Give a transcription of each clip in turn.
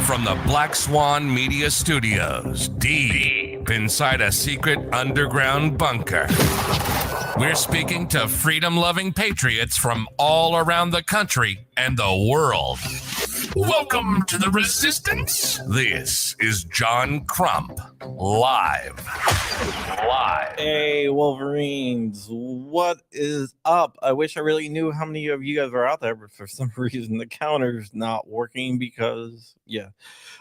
From the Black Swan Media Studios, deep inside a secret underground bunker, we're speaking to freedom-loving patriots from all around the country and the world. Welcome to the Resistance. This is John Crump, live. Hey, Wolverines, what is up? I wish I really knew how many of you guys are out there, but for some reason the counter's not working because, yeah.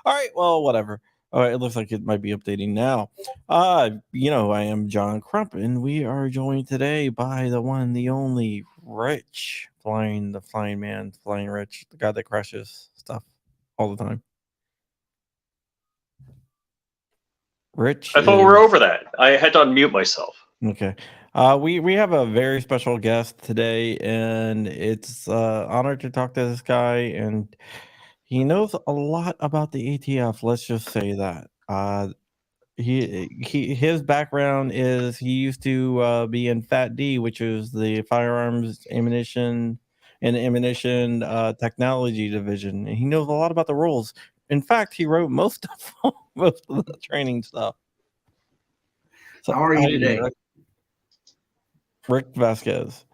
All right, well, whatever. All right, it looks like it might be updating now. I am John Crump, and we are joined today by the one, the only Rich, flying Rich, the guy that crashes stuff all the time. Rich, I thought we were over that. I had to unmute myself. Okay. We have a very special guest today, and it's honor to talk to this guy, and he knows a lot about the ATF. Let's just say that. His background is he used to be in FAT D, which is the Firearms Ammunition Technology Division, and he knows a lot about the rules. In fact, he wrote most of the training stuff. So, how are you today? Rick Vasquez.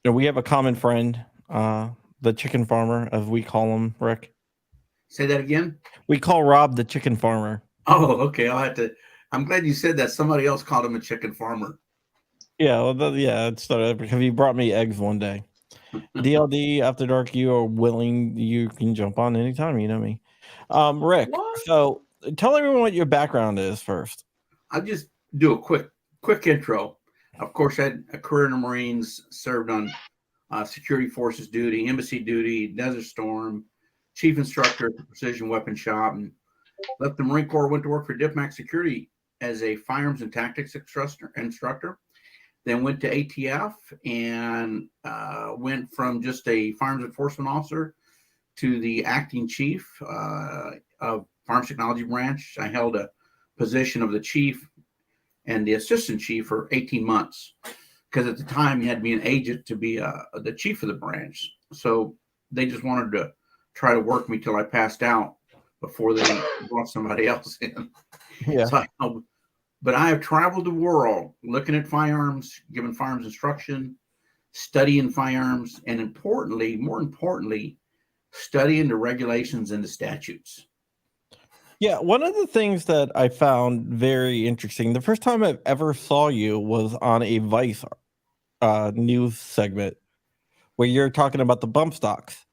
We have a common friend, the chicken farmer, as we call him, Rick. Say that again? We call Rob the chicken farmer. Oh, okay. I'm glad you said that. Somebody else called him a chicken farmer. Yeah, it's because he brought me eggs one day. DLD After Dark, you are willing, you can jump on anytime, you know me. Rick, What? So tell everyone what your background is first. I'll just do a quick intro. Of course, I had a career in the Marines, served on security forces duty, embassy duty, Desert Storm, chief instructor at the Precision Weapon Shop, and left the Marine Corps, went to work for Dipmac Security as a firearms and tactics instructor. Then went to ATF and went from just a firearms enforcement officer to the acting chief of Firearms Technology Branch. I held a position of the chief and the assistant chief for 18 months because at the time you had to be an agent to be the chief of the branch. So they just wanted to try to work me till I passed out before they brought somebody else in. Yeah. But I have traveled the world looking at firearms, giving firearms instruction, studying firearms, and more importantly, studying the regulations and the statutes. Yeah, one of the things that I found very interesting, the first time I ever saw you was on a Vice news segment where you're talking about the bump stocks.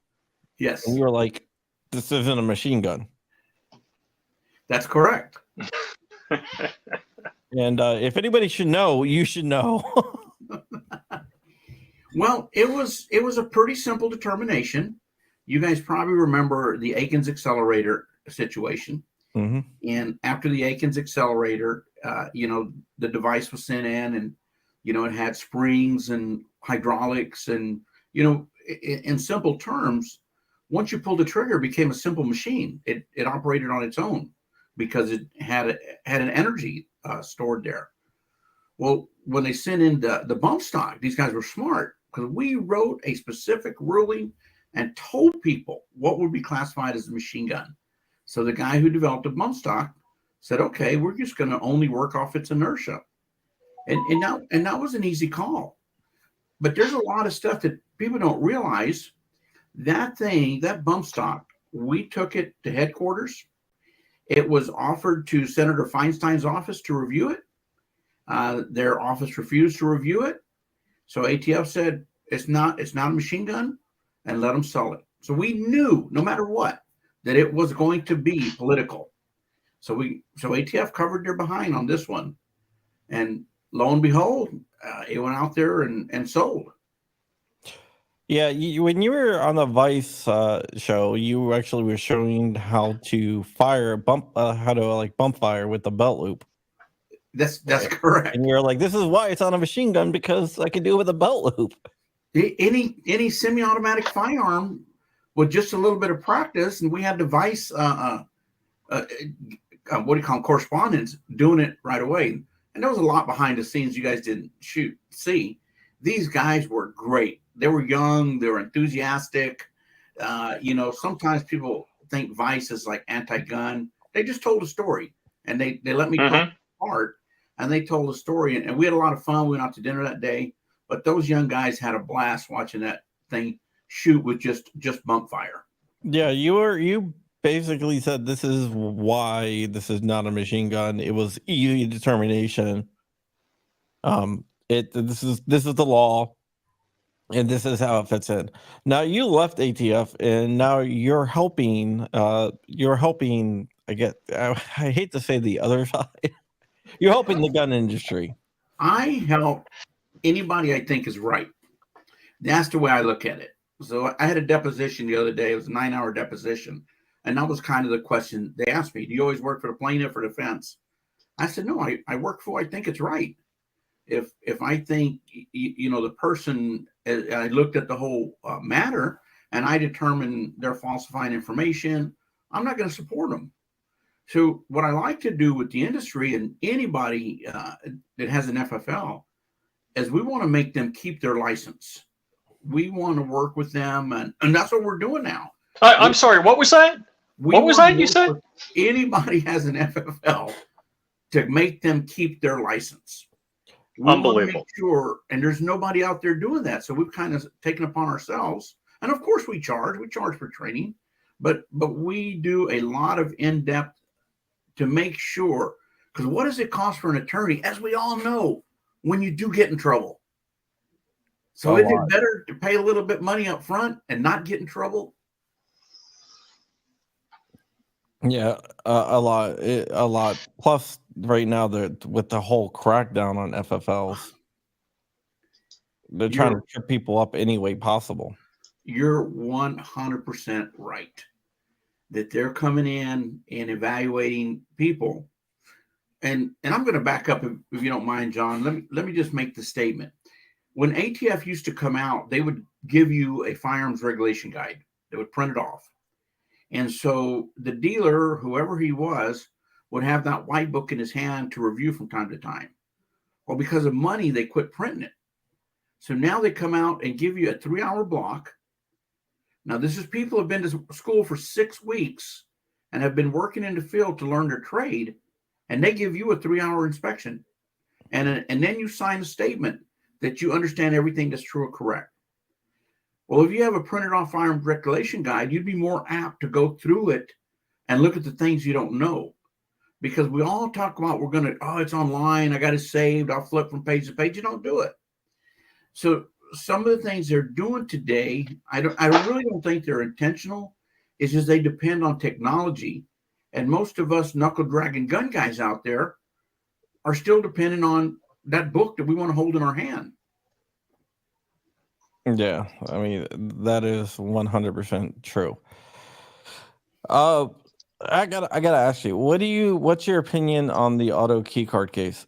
Yes. And you were like, this isn't a machine gun. That's correct. And if anybody should know, you should know. Well, it was a pretty simple determination. You guys probably remember the Akins accelerator situation. Mm-hmm. And after the Akins accelerator, the device was sent in and, it had springs and hydraulics and, in simple terms, once you pulled the trigger, it became a simple machine. It operated on its own because it had an energy stored there. Well, when they sent in the bump stock, these guys were smart because we wrote a specific ruling and told people what would be classified as a machine gun. So the guy who developed the bump stock said, okay, we're just going to only work off its inertia. And that was an easy call. But there's a lot of stuff that people don't realize. That bump stock, we took it to headquarters. It was offered to Senator Feinstein's office to review it. Their office refused to review it. So ATF said, it's not a machine gun, and let them sell it. So we knew, no matter what, that it was going to be political. So ATF covered their behind on this one. And lo and behold, it went out there and sold. Yeah, when you were on the Vice show, you actually were showing how to bump fire with the belt loop. That's correct. And you're like, this is why it's on a machine gun, because I can do it with a belt loop. Any semi-automatic firearm with just a little bit of practice, and we had the Vice correspondents doing it right away. And there was a lot behind the scenes you guys didn't see. These guys were great. They were young. They were enthusiastic. Sometimes people think Vice is like anti-gun. They just told a story, and they let me Mhm. talk part, and they told a story, and we had a lot of fun. We went out to dinner that day, but those young guys had a blast watching that thing shoot with just bump fire. Yeah, you basically said this is why this is not a machine gun. It was easy determination. This is the law, and this is how it fits in. Now you left ATF, and now you're helping. I hate to say the other side. You're helping the gun industry. I help anybody I think is right. That's the way I look at it. So I had a deposition the other day. It was a 9-hour deposition. And that was kind of the question they asked me. Do you always work for the plaintiff or defense? I said, no, I work for who I think it's right. If I think, the person, I looked at the whole matter and I determined they're falsifying information, I'm not going to support them. So what I like to do with the industry and anybody that has an FFL is we want to make them keep their license. We want to work with them, and that's what we're doing now. I'm sorry, what was that? What was that you said? Anybody has an FFL to make them keep their license. We Unbelievable. want to make sure, and there's nobody out there doing that. So we've kind of taken upon ourselves, and of course we charge for training, but we do a lot of in-depth to make sure, because what does it cost for an attorney, as we all know, when you do get in trouble? So isn't it better to pay a little bit money up front and not get in trouble? Yeah, a lot. Plus, right now, with the whole crackdown on FFLs, they're trying to trip people up any way possible. You're 100% right that they're coming in and evaluating people. And I'm going to back up if you don't mind, John. Let me just make the statement. When ATF used to come out, they would give you a firearms regulation guide. They would print it off. And so the dealer, whoever he was, would have that white book in his hand to review from time to time. Well, because of money, they quit printing it. So now they come out and give you a 3-hour block. Now, this is people who have been to school for 6 weeks and have been working in the field to learn their trade, and they give you a 3-hour inspection. And then you sign a statement that you understand everything that's true or correct. Well, if you have a printed off firearms regulation guide, you'd be more apt to go through it and look at the things you don't know. Because we all talk about it's online, I got it saved, I'll flip from page to page. You don't do it. So some of the things they're doing today, I really don't think they're intentional. It's just they depend on technology. And most of us knuckle dragging gun guys out there are still dependent on that book that we want to hold in our hand. Yeah, I mean, that is 100% true. I gotta ask you, what's your opinion on the auto key card case,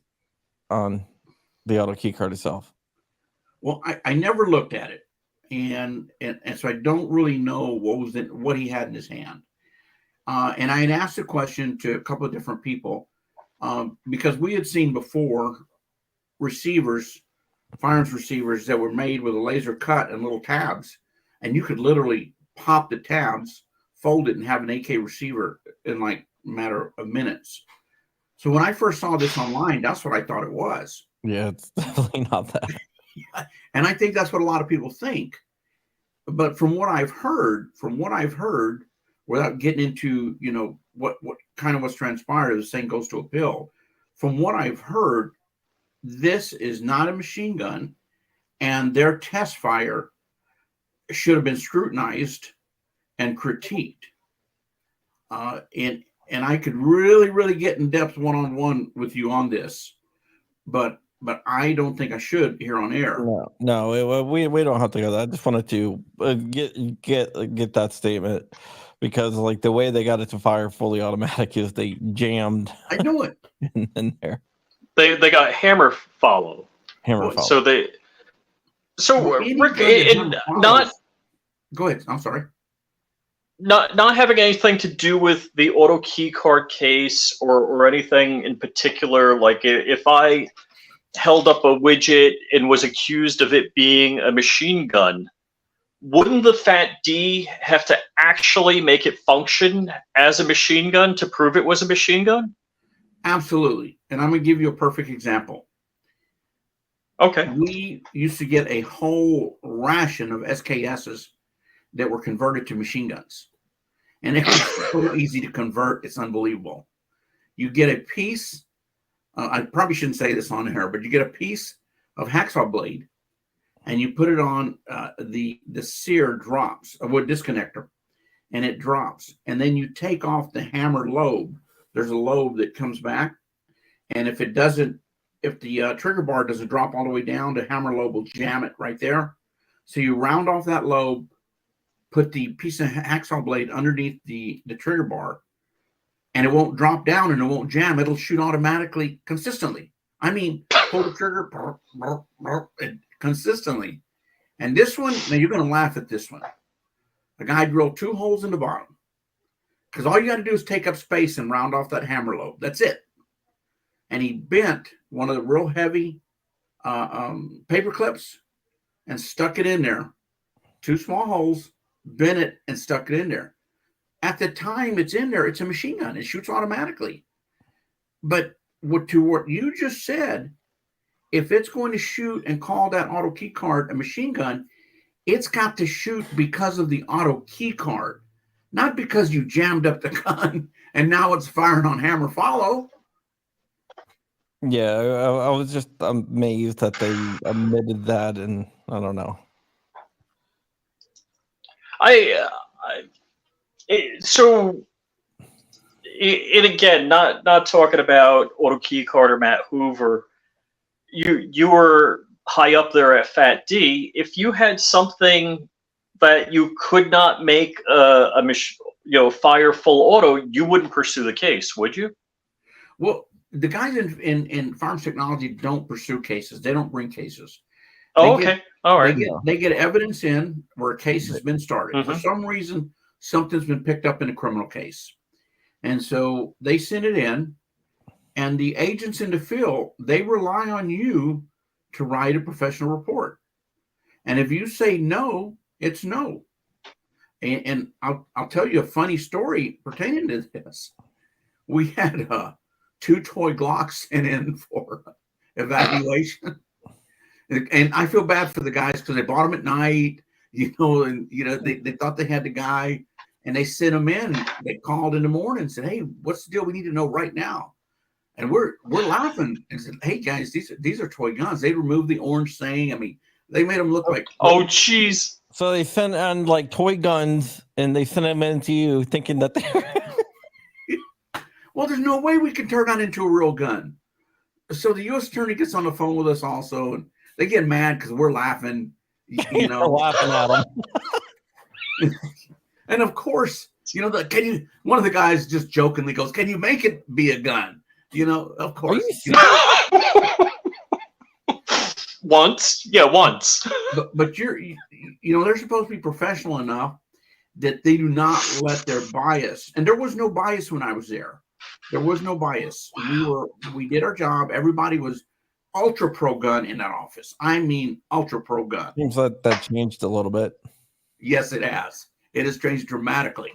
on the auto key card itself? Well, I never looked at it, and so I don't really know what he had in his hand. And I had asked a question to a couple of different people because we had seen before firearms receivers that were made with a laser cut and little tabs, and you could literally pop the tabs, fold it, and have an AK receiver in like a matter of minutes. So when I first saw this online, that's what I thought it was. Yeah, it's definitely not that. And I think that's what a lot of people think. But from what I've heard, without getting into, what kind of what's transpired, this thing goes to appeal. From what I've heard, this is not a machine gun, and their test fire should have been scrutinized and critiqued. And I could really, really get in depth one-on-one with you on this, but I don't think I should here on air. No, we don't have to go there. I just wanted to get that statement, because like the way they got it to fire fully automatic is they jammed. I know it in there. They got hammer follow. So Rick, go ahead. I'm sorry. Not having anything to do with the auto key card case or anything in particular. Like if I held up a widget and was accused of it being a machine gun, wouldn't the Fat D have to actually make it function as a machine gun to prove it was a machine gun? Absolutely. And I'm going to give you a perfect example. Okay. We used to get a whole ration of SKSs that were converted to machine guns. And it was so easy to convert. It's unbelievable. You get a piece, I probably shouldn't say this on air, but you get a piece of hacksaw blade and you put it on the sear drops, a wood disconnector, and it drops. And then you take off the hammer lobe. There's a lobe that comes back. And if it doesn't, if the trigger bar doesn't drop all the way down, the hammer lobe will jam it right there. So you round off that lobe, put the piece of hacksaw blade underneath the trigger bar, and it won't drop down and it won't jam. It'll shoot automatically consistently. I mean, pull the trigger consistently. And this one, now you're going to laugh at this one. The guy drilled 2 holes in the bottom because all you got to do is take up space and round off that hammer lobe. That's it. And he bent one of the real heavy paper clips and stuck it in there. 2 small holes, bent it and stuck it in there. At the time it's in there, it's a machine gun. It shoots automatically. But what you just said, if it's going to shoot and call that auto key card a machine gun, it's got to shoot because of the auto key card, not because you jammed up the gun and now it's firing on hammer follow. Yeah, I was just amazed that they admitted that, and I don't know. So, and again, not talking about auto key card or Matt Hoover. You were high up there at Fat D. If you had something that you could not make fire full auto, you wouldn't pursue the case, would you? Well, the guys in Farms Technology don't pursue cases. They don't bring cases. Oh, okay. All right. They get evidence in where a case has been started. Mm-hmm. For some reason, something's been picked up in a criminal case. And so they send it in, and the agents in the field, they rely on you to write a professional report. And if you say no, it's no. And I'll tell you a funny story pertaining to this. We had 2 toy Glocks sent in for evaluation. And I feel bad for the guys because they bought them at night, they thought they had the guy, and they sent them in. They called in the morning and said, "Hey, what's the deal? We need to know right now." And we're laughing and said, "Hey guys, these are toy guns. They removed the orange thing. I mean, they made them look like jeez." So they sent on like toy guns, and they sent them into you, thinking that they. Well, there's no way we can turn that into a real gun. So the U.S. attorney gets on the phone with us also, and they get mad because we're laughing. We're laughing at them. And of course, one of the guys just jokingly goes, "Can you make it be a gun?" Of course. Once. Yeah, once. But they're supposed to be professional enough that they do not let their bias. And there was no bias when I was there. There was no bias. We did our job. Everybody was ultra pro gun in that office. I mean, ultra pro gun. Seems like that changed a little bit. Yes, it has. It has changed dramatically.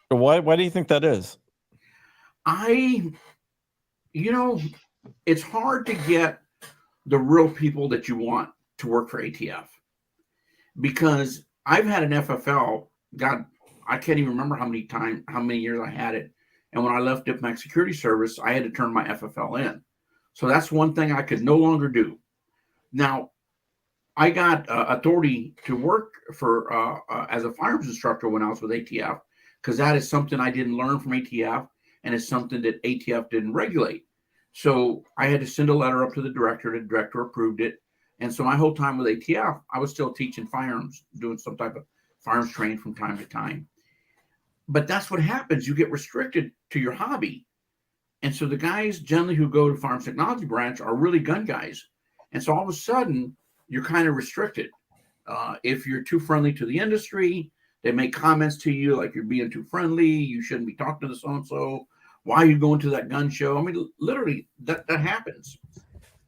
Why do you think that is? It's hard to get the real people that you want to work for ATF, because I've had an FFL. God, I can't even remember how many years I had it. And when I left Diplomatic Security Service, I had to turn my FFL in. So that's one thing I could no longer do. Now, I got authority to work for as a firearms instructor when I was with ATF, because that is something I didn't learn from ATF, and it's something that ATF didn't regulate. So I had to send a letter up to the director. The director approved it. And so my whole time with ATF, I was still teaching firearms, doing some type of firearms training from time to time. But that's what happens. You get restricted to your hobby. And so the guys generally who go to Firearms Technology branch are really gun guys. And so all of a sudden, you're kind of restricted. If you're too friendly to the industry, they make comments to you like you're being too friendly. You shouldn't be talking to the so-and-so. Why are you going to that gun show? I mean, literally, that happens.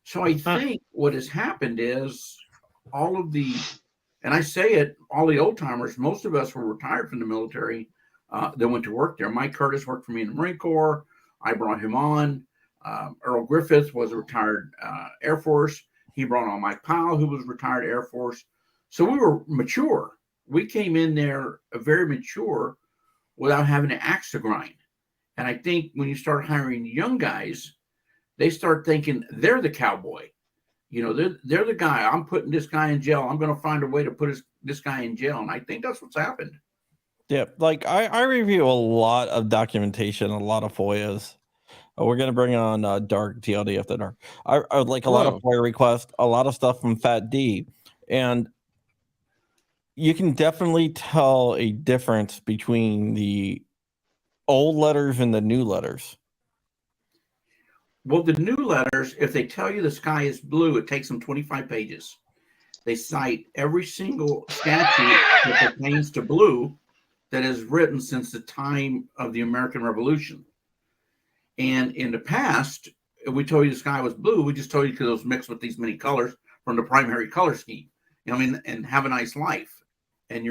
So I think what has happened is all of the And I say it, all the old timers, most of us were retired from the military that went to work there. Mike Curtis worked for me in the Marine Corps. I brought him on. Earl Griffith was a retired Air Force. He brought on Mike Powell, who was retired Air Force. So we were mature. We came in there very mature without having an axe to grind. And I think when you start hiring young guys, they start thinking they're the cowboy. You know, they're the guy. I'm putting this guy in jail. I'm going to find a way to put this guy in jail. And I think that's what's happened. Yeah, like I review a lot of documentation, a lot of FOIAs. We're gonna bring on Dark TLD after dark. I would like a lot of FOIA requests, a lot of stuff from Fat D, and you can definitely tell a difference between the old letters and the new letters. Well, the new letters, if they tell you the sky is blue, it takes them 25 pages. They cite every single statute that pertains to blue that is written since the time of the American Revolution. And in the past, if we told you the sky was blue, we just told you because it was mixed with these many colors from the primary color scheme. You know, I mean, and have a nice life. And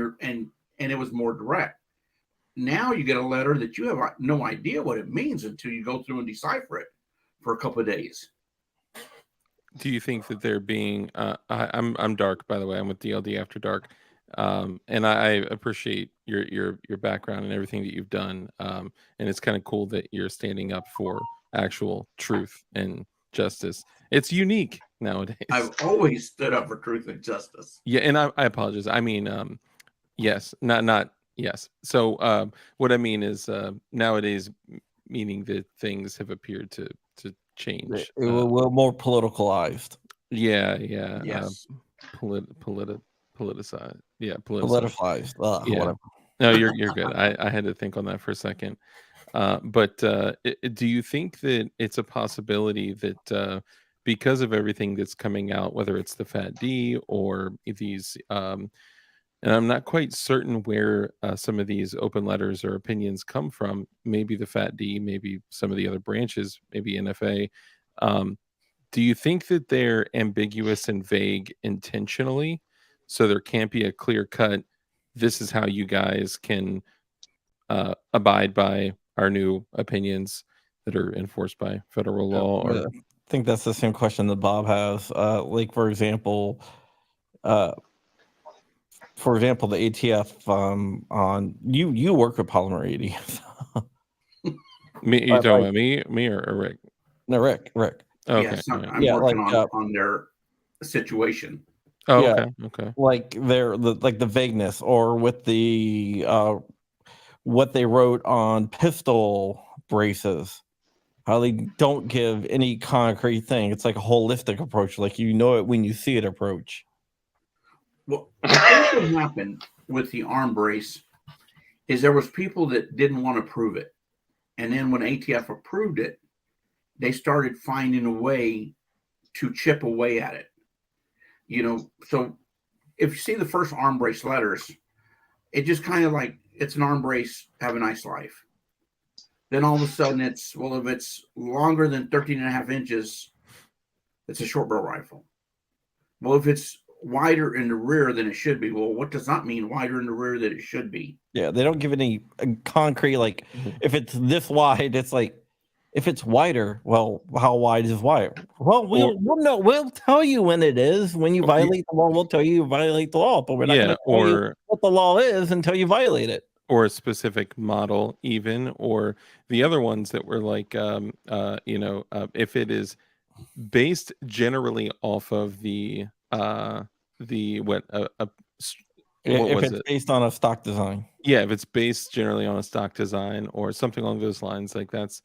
it was more direct. Now you get a letter that you have no idea what it means until you go through and decipher it for a couple of days. Do you think that they're being I'm Dark, by the way. I'm with DLD After Dark. And I appreciate your background and everything that you've done. And it's kind of cool that you're standing up for actual truth and justice. It's unique nowadays. I've always stood up for truth and justice. Yeah, and I apologize. I mean, yes, not yes. So what I mean is nowadays, meaning that things have appeared to change. We're more politicalized. Yeah. Yes. Politicized. Yeah, Politicized. Yeah. Whatever. No, you're good. I had to think on that for a second. But do you think that it's a possibility that because of everything that's coming out, whether it's the Fat D or these, and I'm not quite certain where some of these open letters or opinions come from, maybe the Fat D, maybe some of the other branches, maybe NFA. Do you think that they're ambiguous and vague intentionally? So there can't be a clear cut, this is how you guys can abide by our new opinions that are enforced by federal law? Or I think that's the same question that Bob has. Like, for example, the ATF on you work with Polymer ATF. Me, you talking about me or Rick? No, Rick. Okay. Yes, I'm Yeah, working like, on their situation. Oh, Yeah. okay. Like the vagueness, or with the what they wrote on pistol braces, how they don't give any concrete thing. It's like a holistic approach, like you know it when you see it approach. Well, I think what happened with the arm brace is there was people that didn't want to prove it. And then when ATF approved it, they started finding a way to chip away at it. You know, so if you see the first arm brace letters, it just kind of like, it's an arm brace, have a nice life. Then all of a sudden it's, well, if it's longer than 13 and a half inches, it's a short barrel rifle. Well, if it's wider in the rear than it should be, well, what does that mean, wider in the rear than it should be? Yeah, they don't give any concrete, like if it's this wide, it's like, if it's wider, well, how wide is wide? Well, we'll know. We'll tell you when it is. When you violate the law, we'll tell you violate the law. But we're not going to tell you what the law is until you violate it. Or a specific model, even, or the other ones that were like, if it is based generally off of if it's based on a stock design. Yeah, if it's based generally on a stock design or something along those lines, like that's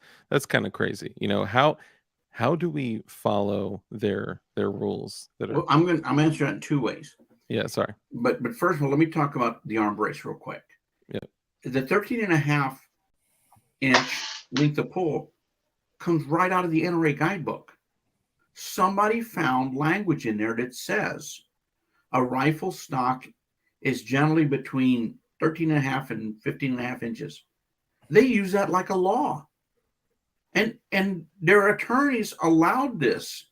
kind of crazy. You know, how do we follow their rules that are? Well, I'm answering it in two ways. Yeah, sorry. But first of all, let me talk about the arm brace real quick. Yeah. The 13 and a half inch length of pull comes right out of the NRA guidebook. Somebody found language in there that says a rifle stock is generally between 13 and a half and 15 and a half inches. They use that like a law. And their attorneys allowed this.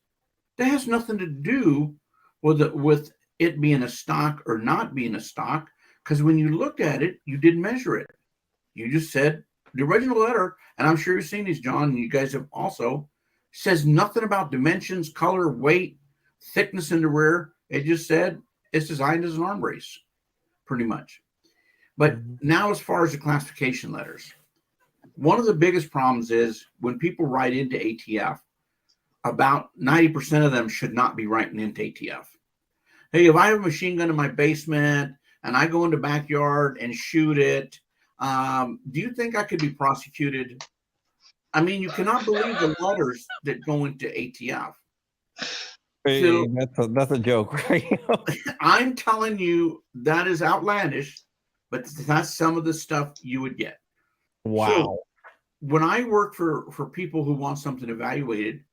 That has nothing to do with it being a stock or not being a stock, because when you looked at it, you didn't measure it. You just said the original letter, and I'm sure you've seen these, John, and you guys have also, says nothing about dimensions, color, weight, thickness in the rear. It just said it's designed as an arm brace, pretty much. But now, as far as the classification letters, one of the biggest problems is when people write into ATF, about 90% of them should not be writing into ATF. Hey, if I have a machine gun in my basement and I go in the backyard and shoot it, do you think I could be prosecuted? I mean, you cannot believe the letters that go into ATF. Hey, that's a joke, right? I'm telling you, that is outlandish, but that's some of the stuff you would get. Wow. So when I work for people who want something evaluated,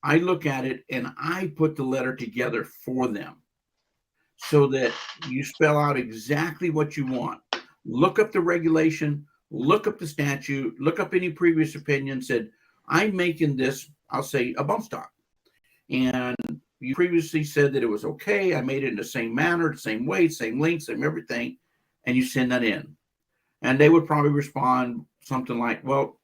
I look at it and I put the letter together for them so that you spell out exactly what you want. Look up the regulation, look up the statute, look up any previous opinion, said, I'm making this, I'll say, a bump stock. And you previously said that it was okay. I made it in the same manner, the same weight, same length, same everything. And you send that in. And they would probably respond something like, well,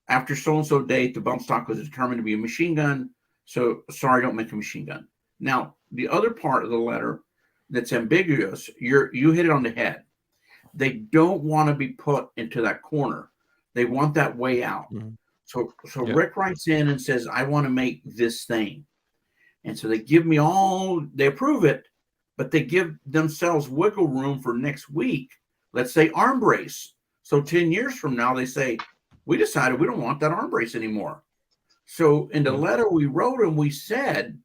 after so-and-so date, the bump stock was determined to be a machine gun. So sorry, don't make a machine gun. Now, the other part of the letter that's ambiguous, you hit it on the head. They don't want to be put into that corner. They want that way out. Mm-hmm. So yep. Rick writes in and says, I want to make this thing. And so they give me they approve it, but they give themselves wiggle room for next week. Let's say arm brace. So 10 years from now, they say, we decided we don't want that arm brace anymore. So in the letter we wrote him, we said,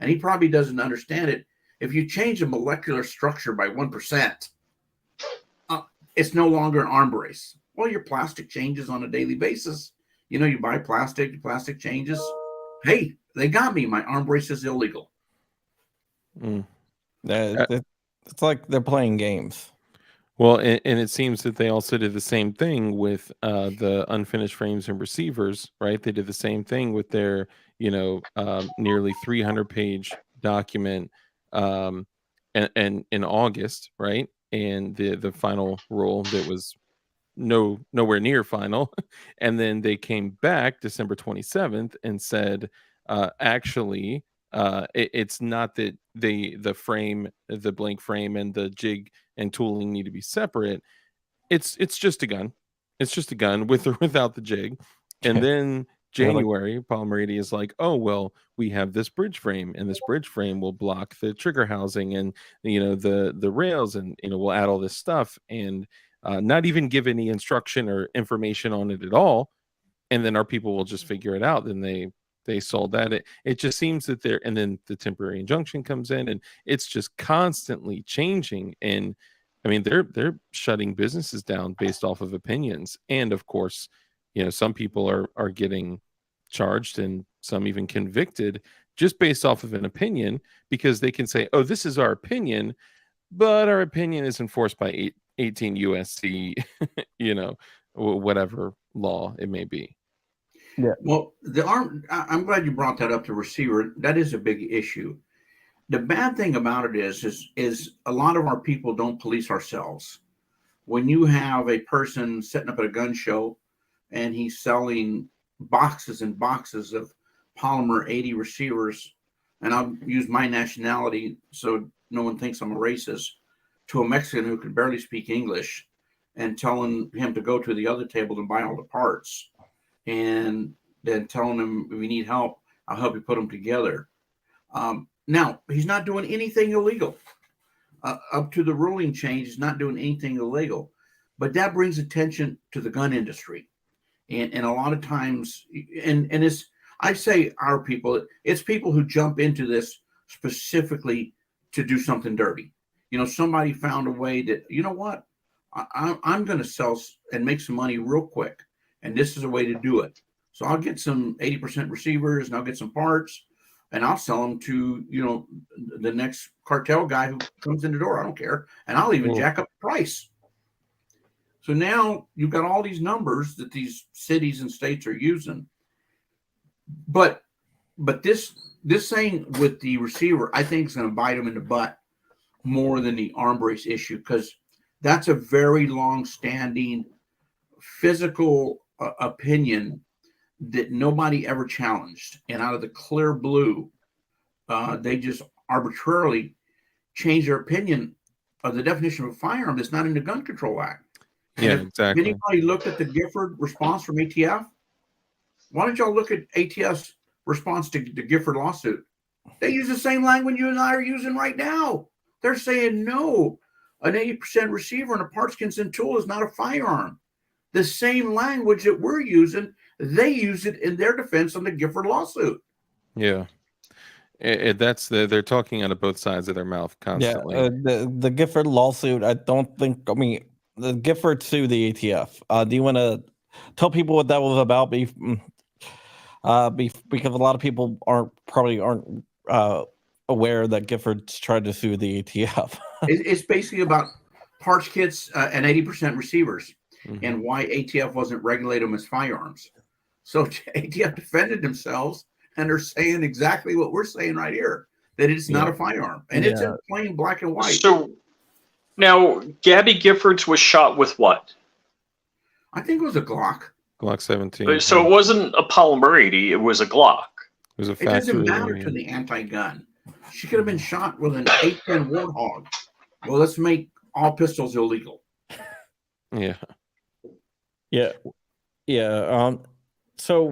and he probably doesn't understand it, if you change the molecular structure by 1%, it's no longer an arm brace. Well, your plastic changes on a daily basis. You know, you buy plastic changes. Hey, they got me. My arm brace is illegal. It's like they're playing games. Well, and it seems that they also did the same thing with the unfinished frames and receivers, right? They did the same thing with their, nearly 300-page document and in August, right? And the final rule that was nowhere near final. And then they came back December 27th and said, actually, it's not that the frame, the blank frame and the jig and tooling need to be separate. It's just a gun. It's just a gun with or without the jig. And then January, Palmeriti is like, oh, well, we have this bridge frame, and this bridge frame will block the trigger housing and, the rails, and, we'll add all this stuff and not even give any instruction or information on it at all. And then our people will just figure it out. Then they sold that. It just seems that and then the temporary injunction comes in, and it's just constantly changing. And I mean, they're shutting businesses down based off of opinions. And of course, some people are getting charged and some even convicted just based off of an opinion, because they can say, oh, this is our opinion, but our opinion is enforced by 18 USC, whatever law it may be. Yeah. Well, I'm glad you brought that up, the receiver. That is a big issue. The bad thing about it is a lot of our people don't police ourselves. When you have a person setting up at a gun show and he's selling boxes and boxes of polymer 80 receivers, and I'll use my nationality so no one thinks I'm a racist, to a Mexican who can barely speak English, and telling him to go to the other table and buy all the parts, and then telling him, if you need help, I'll help you put them together. Now, he's not doing anything illegal. Up to the ruling change, he's not doing anything illegal. But that brings attention to the gun industry. And a lot of times, and it's, I say our people, it's people who jump into this specifically to do something dirty. Somebody found a way that, you know what, I'm going to sell and make some money real quick. And this is a way to do it. So I'll get some 80% receivers, and I'll get some parts, and I'll sell them to, the next cartel guy who comes in the door. I don't care. And I'll even jack up the price. So now you've got all these numbers that these cities and states are using. But this thing with the receiver, I think, is going to bite them in the butt more than the arm brace issue, because that's a very long-standing physical opinion that nobody ever challenged. And out of the clear blue, they just arbitrarily changed their opinion of the definition of a firearm that's not in the Gun Control Act. And Yeah, if exactly. anybody looked at the Gifford response from ATF, why don't y'all look at ATF's response to the Gifford lawsuit? They use the same language you and I are using right now. They're saying no, an 80% receiver and a parts consent tool is not a firearm. The same language that we're using, they use it in their defense on the Gifford lawsuit. Yeah. They're talking out of both sides of their mouth constantly. The Gifford lawsuit, I mean, the Gifford sued the ATF. Do you want to tell people what that was about? Because a lot of people aren't aware that Gifford's tried to sue the ATF. It's basically about parts kits and 80% receivers, Mhm. and why ATF wasn't regulating them as firearms. So ATF defended themselves, and they're saying exactly what we're saying right here, that it's not a firearm. And it's in plain black and white. So now Gabby Giffords was shot with what? I think it was a Glock. Glock 17. So it wasn't a Polymer 80, it was a Glock. It was a It doesn't factory. matter to the anti-gun. She could have been shot with an 810 Warthog. Well, let's make all pistols illegal. Yeah. Yeah. So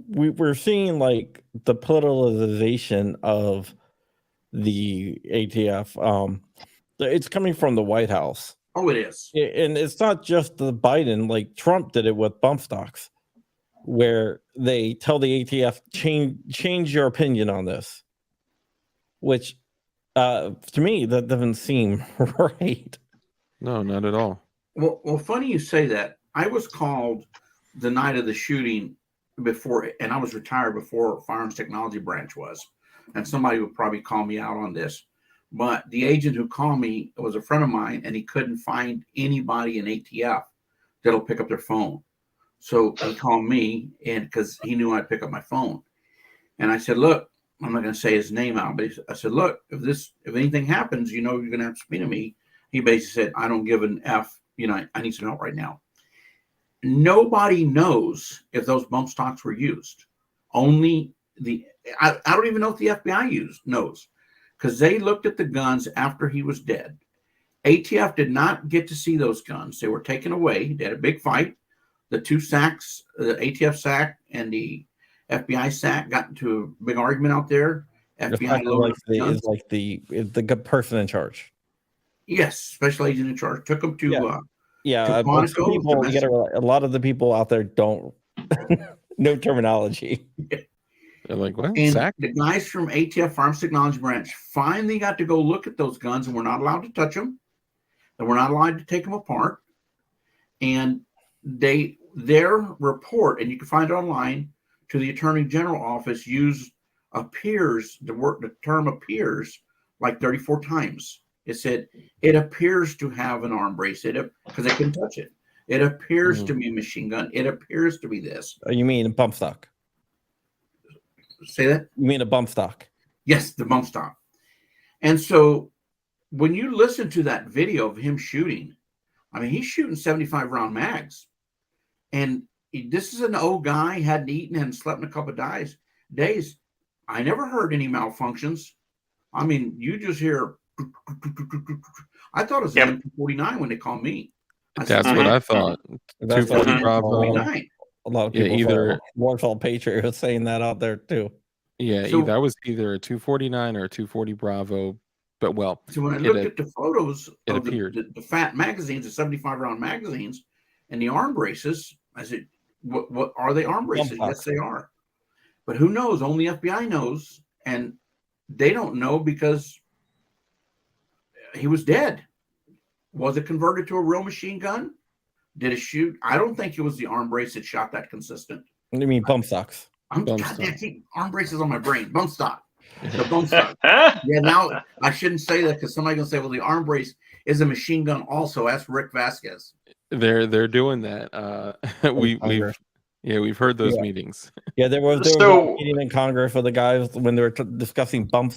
we're seeing like the politicization of the ATF. It's coming from the White House. Oh, it is. And it's not just the Biden, like Trump did it with bump stocks, where they tell the ATF change your opinion on this, which to me that doesn't seem right. No, not at all. Well, funny you say that. I was called the night of the shooting before, and I was retired before Firearms Technology Branch was, and somebody would probably call me out on this. But the agent who called me was a friend of mine, and he couldn't find anybody in ATF that'll pick up their phone. So he called me, and because he knew I'd pick up my phone, and I said, "Look, I'm not going to say his name out, but I said, look, if anything happens, you're going to have to speak to me." He basically said, "I don't give an F. I need some help right now." Nobody knows if those bump stocks were used. Only I don't even know if the FBI knows, because they looked at the guns after he was dead. ATF did not get to see those guns. They were taken away. They had a big fight. The two SACs, the ATF SAC and the FBI SAC, got into a big argument out there. FBI is like the good person in charge. Yes, special agent in charge took them to a lot of the people out there don't know terminology. They're like, what? And SAC? the guys from ATF Firearms Technology Branch finally got to go look at those guns, and we're not allowed to touch them. And we're not allowed to take them apart. And their report, and you can find it online, to the Attorney General office used the term appears like 34 times. It said, it appears to have an arm brace, because they couldn't touch it. It appears to be a machine gun. It appears to be this. You mean a bump stock? Say that? You mean a bump stock? Yes, the bump stock. And so when you listen to that video of him shooting, I mean, he's shooting 75 round mags. And this is an old guy, hadn't eaten, hadn't slept in a couple of days. I never heard any malfunctions. I mean, you just hear, I thought it was an MP49 when they called me. That's what I thought. 240 Bravo. A lot of people, either Warfall Patriot was saying that out there too. Yeah, that was either a 249 or a 240 Bravo. But so when I looked at the photos of the fat magazines, the 75 round magazines, and the arm braces, I said, what are they arm braces? Yes, they are. But who knows? Only FBI knows, and they don't know because he was dead. Was it converted to a real machine gun? Did it shoot? I don't think it was the arm brace that shot that consistent. What do you mean bump stocks? Arm braces on my brain. Bump stock. The bump stock. Yeah, now I shouldn't say that because somebody's gonna say, well, the arm brace is a machine gun also. Ask Rick Vasquez. They're doing that. Yeah, we've heard those Yeah. meetings. Yeah, there was a So meeting in Congress with the guys when they were discussing not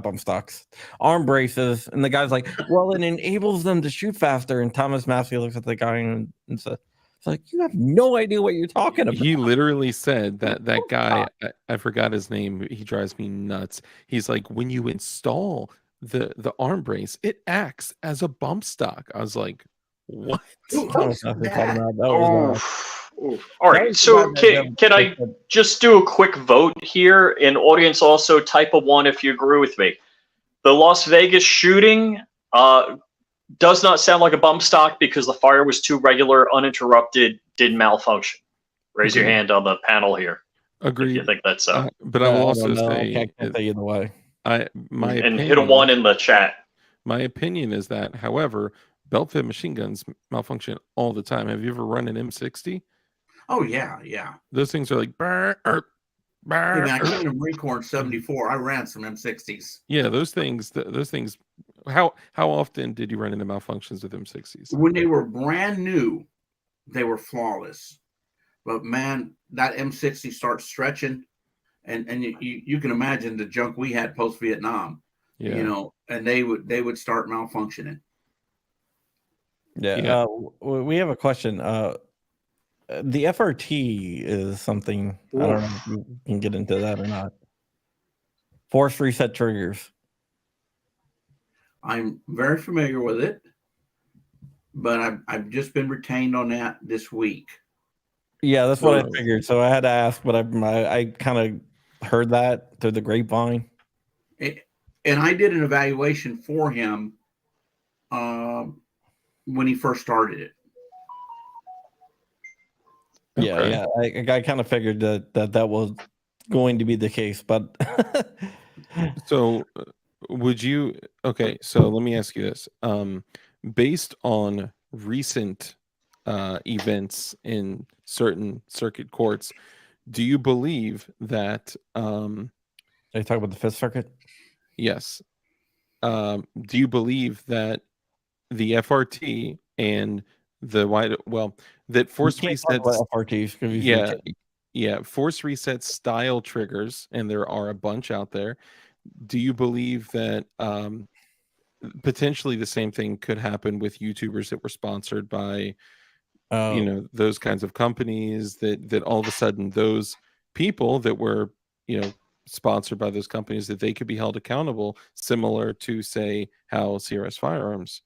bump stocks, arm braces, and the guy's like, "Well, it enables them to shoot faster." And Thomas Massey looks at the guy and said, "It's like you have no idea what you're talking about." He literally said that guy, I forgot his name. He drives me nuts. He's like, when you install the arm brace, it acts as a bump stock. I was like, what? Thomas Massey called him out. That was all that right. was the So guy can I just do a quick vote here? And audience, also type a 1 if you agree with me. The Las Vegas shooting does not sound like a bump stock because the fire was too regular, uninterrupted, didn't malfunction. Raise your hand on the panel here if Agreed. you think that's so. But I will I also don't know. say, I can't say either way. my And opinion, hit a 1 in the chat. My opinion is that, however, belt-fed machine guns malfunction all the time. Have you ever run an M60? Oh yeah, yeah. Those things are like burr, Hey, man, I came in the Marine Corps in '74. I ran some M60s. yeah, those things. How often did you run into malfunctions with M60s? When they were brand new, they were flawless. But man, that M60 starts stretching, and you can imagine the junk we had post Vietnam. Yeah. You know, and they would start malfunctioning. Yeah. We have a question. The FRT is something I don't know if you can get into that or not. Force reset triggers. I'm very familiar with it, but I've just been retained on that this week. Yeah, that's what I figured. So I had to ask, but I kind of heard that through the grapevine. And I did an evaluation for him when he first started it. Yeah, Okay. yeah. I kind of figured that was going to be the case, but So would you? Okay, so let me ask you this: based on recent events in certain circuit courts, do you believe that? Are you talking about the Fifth Circuit? Yes. Do you believe that the FRT and that force resets? FRTs. Yeah, force reset style triggers, and there are a bunch out there. Do you believe that potentially the same thing could happen with YouTubers that were sponsored by those kinds of companies, that all of a sudden those people that were sponsored by those companies, that they could be held accountable, similar to, say, how CRS Firearms?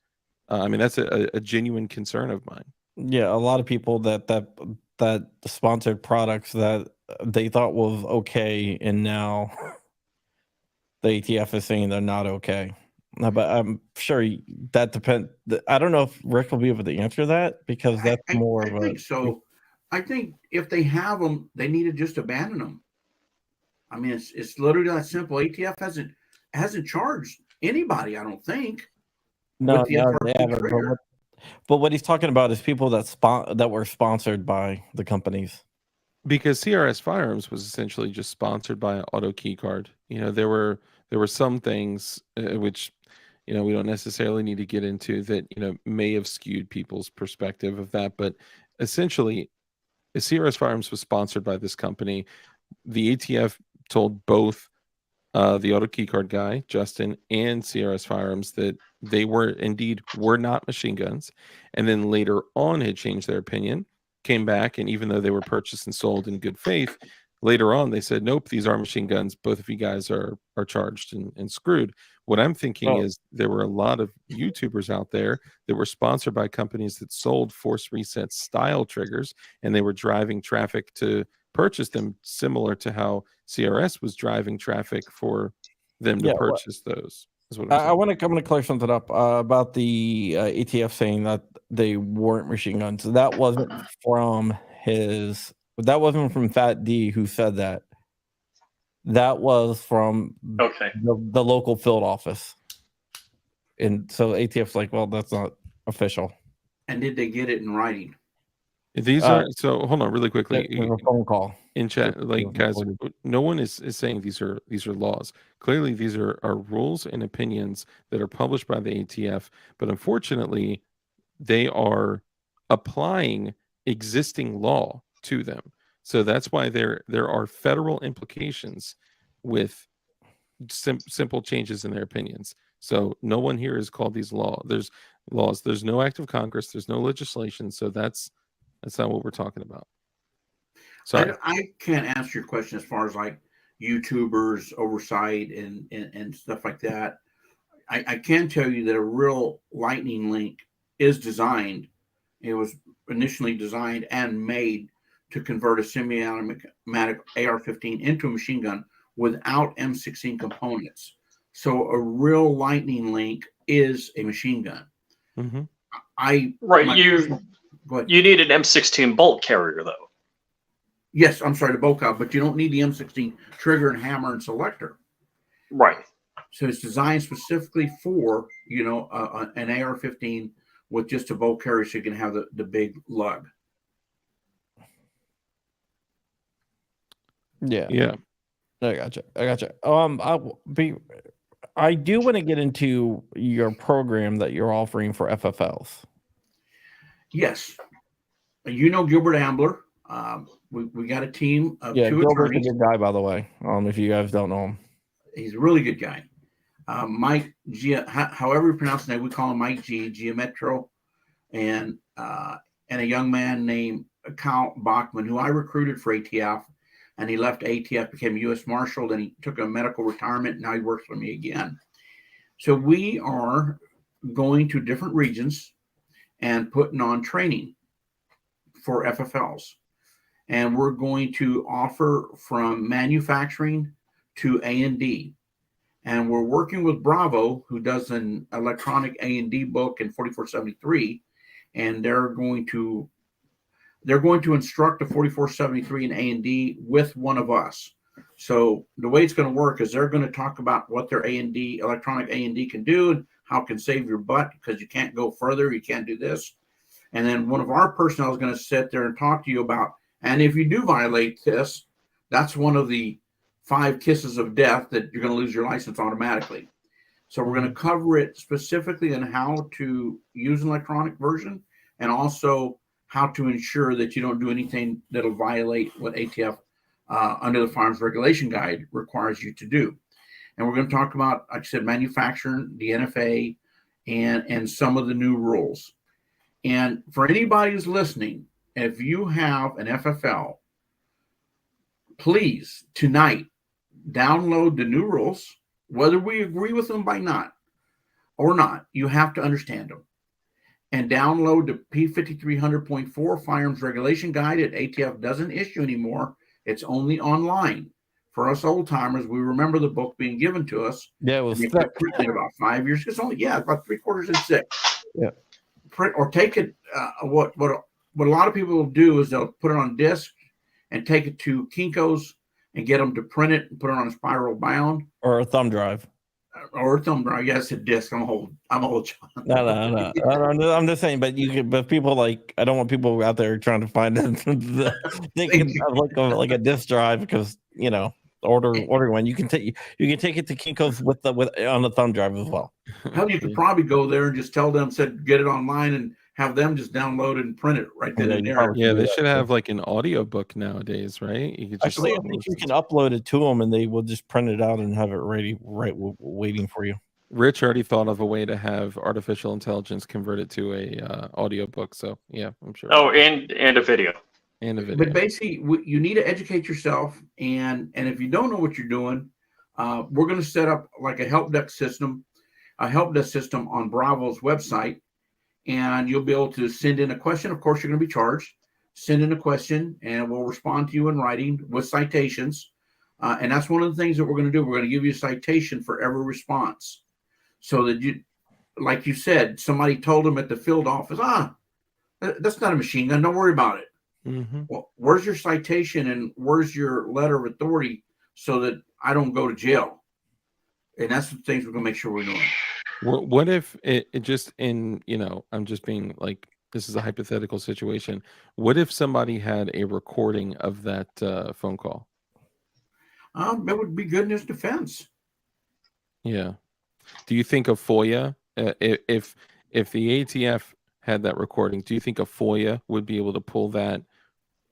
I mean, that's a genuine concern of mine. Yeah, a lot of people that sponsored products that they thought was okay, and now the ATF is saying they're not okay. No, but I'm sure that depends. I don't know if Rick will be able to answer that because that's more of a. I think so. I think if they have them, they need to just abandon them. I mean, it's literally that simple. ATF hasn't charged anybody, I don't think. No, they haven't. But what he's talking about is people that were sponsored by the companies. Because CRS Firearms was essentially just sponsored by Auto Keycard. There were some things which we don't necessarily need to get into that may have skewed people's perspective of that, but essentially CRS Firearms was sponsored by this company. The ATF told both the Auto Keycard guy, Justin, and CRS Firearms that they were not machine guns, and then later on had changed their opinion, came back, and even though they were purchased and sold in good faith, later on they said, nope, these are machine guns. Both of you guys are charged and screwed. What I'm thinking is there were a lot of YouTubers out there that were sponsored by companies that sold force reset style triggers, and they were driving traffic to purchase them, similar to how CRS was driving traffic for them to purchase those. Is what I'm want to clear something up about the ATF saying that they weren't machine guns. That wasn't from Fat D who said that. That was from the local field office. And so ATF's like, well, that's not official. And did they get it in writing? These are so. Hold on, really quickly. A phone call in chat, like, guys, no one is saying these are laws. Clearly, these are rules and opinions that are published by the ATF, but unfortunately, they are applying existing law to them. So that's why there are federal implications with simple changes in their opinions. So no one here has called these there's laws. There's no act of Congress. There's no legislation. So that's not what we're talking about. Sorry. I can't answer your question as far as like YouTubers oversight and stuff like that. I can tell you that a real lightning link is designed. It was initially designed and made to convert a semi-automatic AR-15 into a machine gun without M16 components. So a real lightning link is a machine gun. Mm-hmm. You need an M16 bolt carrier though. Yes, I'm sorry, the bolt out, but you don't need the M16 trigger and hammer and selector. Right. So it's designed specifically for, an AR-15 with just a bolt carrier, so you can have the big lug. Yeah. I gotcha. I do want to get into your program that you're offering for FFLs. Yes. Gilbert Ambler. We got a team of two Gilbert's attorneys. a good guy, by the way. If you guys don't know him, he's a really good guy. Mike G, however you pronounce his name, we call him Mike G, Geometro, and a young man named Kyle Bachman, who I recruited for ATF, and he left ATF, became U.S. Marshal, and he took a medical retirement, and now he works for me again. So we are going to different regions and putting on training for FFLs. And we're going to offer from manufacturing to A&D. And we're working with Bravo, who does an electronic A&D book in 4473, and they're going to instruct the 4473 in A&D with one of us. So the way it's going to work is they're going to talk about what their A&D, electronic A&D can do and how it can save your butt, because you can't go further, you can't do this. And then one of our personnel is going to sit there and talk to you about, and if you do violate this, that's one of the 5 kisses of death that you're going to lose your license automatically. So we're going to cover it specifically on how to use an electronic version, and also how to ensure that you don't do anything that'll violate what ATF under the Firearms Regulation Guide requires you to do. And we're going to talk about, like I said, manufacturing, the NFA, and some of the new rules. And for anybody who's listening, if you have an FFL, please tonight download the new rules, whether we agree with them or not. You have to understand them. And download the P5300.4 Firearms Regulation Guide that ATF doesn't issue anymore. It's only online. For us old timers, we remember the book being given to us. Yeah, it was written about 5 years. It's only about 3/4 inch. Yeah. Print or take it. What a lot of people will do is they'll put it on disc and take it to Kinko's and get them to print it and put it on a spiral bound or a thumb drive. Or a thumb drive. Yes, a disc. I'm old. John. No. I'm just saying, but people like, I don't want people out there trying to find thinking of like a disc drive, because order one. You can take it to Kinko's with on the thumb drive as well. Hell, you could probably go there and just tell them, get it online, and have them just download it and print it right then and there. Yeah, they should have like an audio book nowadays, right? You could just actually, I think you can upload it to them, and they will just print it out and have it ready, waiting for you. Rich already thought of a way to have artificial intelligence convert it to a audio book. So yeah, I'm sure. Oh, and a video. And a video. But basically, you need to educate yourself, and if you don't know what you're doing, we're going to set up like a help desk system on Bravo's website. And you'll be able to send in a question. Of course, you're going to be charged. Send in a question, and we'll respond to you in writing with citations. And that's one of the things that we're going to do. We're going to give you a citation for every response, so that you, like you said, somebody told them at the field office, that's not a machine gun. Don't worry about it. Mm-hmm. Well, where's your citation and where's your letter of authority, so that I don't go to jail? And that's the things we're going to make sure we're doing. What if it just in, I'm just being like, this is a hypothetical situation. What if somebody had a recording of that phone call? That would be good in his defense. Yeah. Do you think a FOIA, if the ATF had that recording, do you think a FOIA would be able to pull that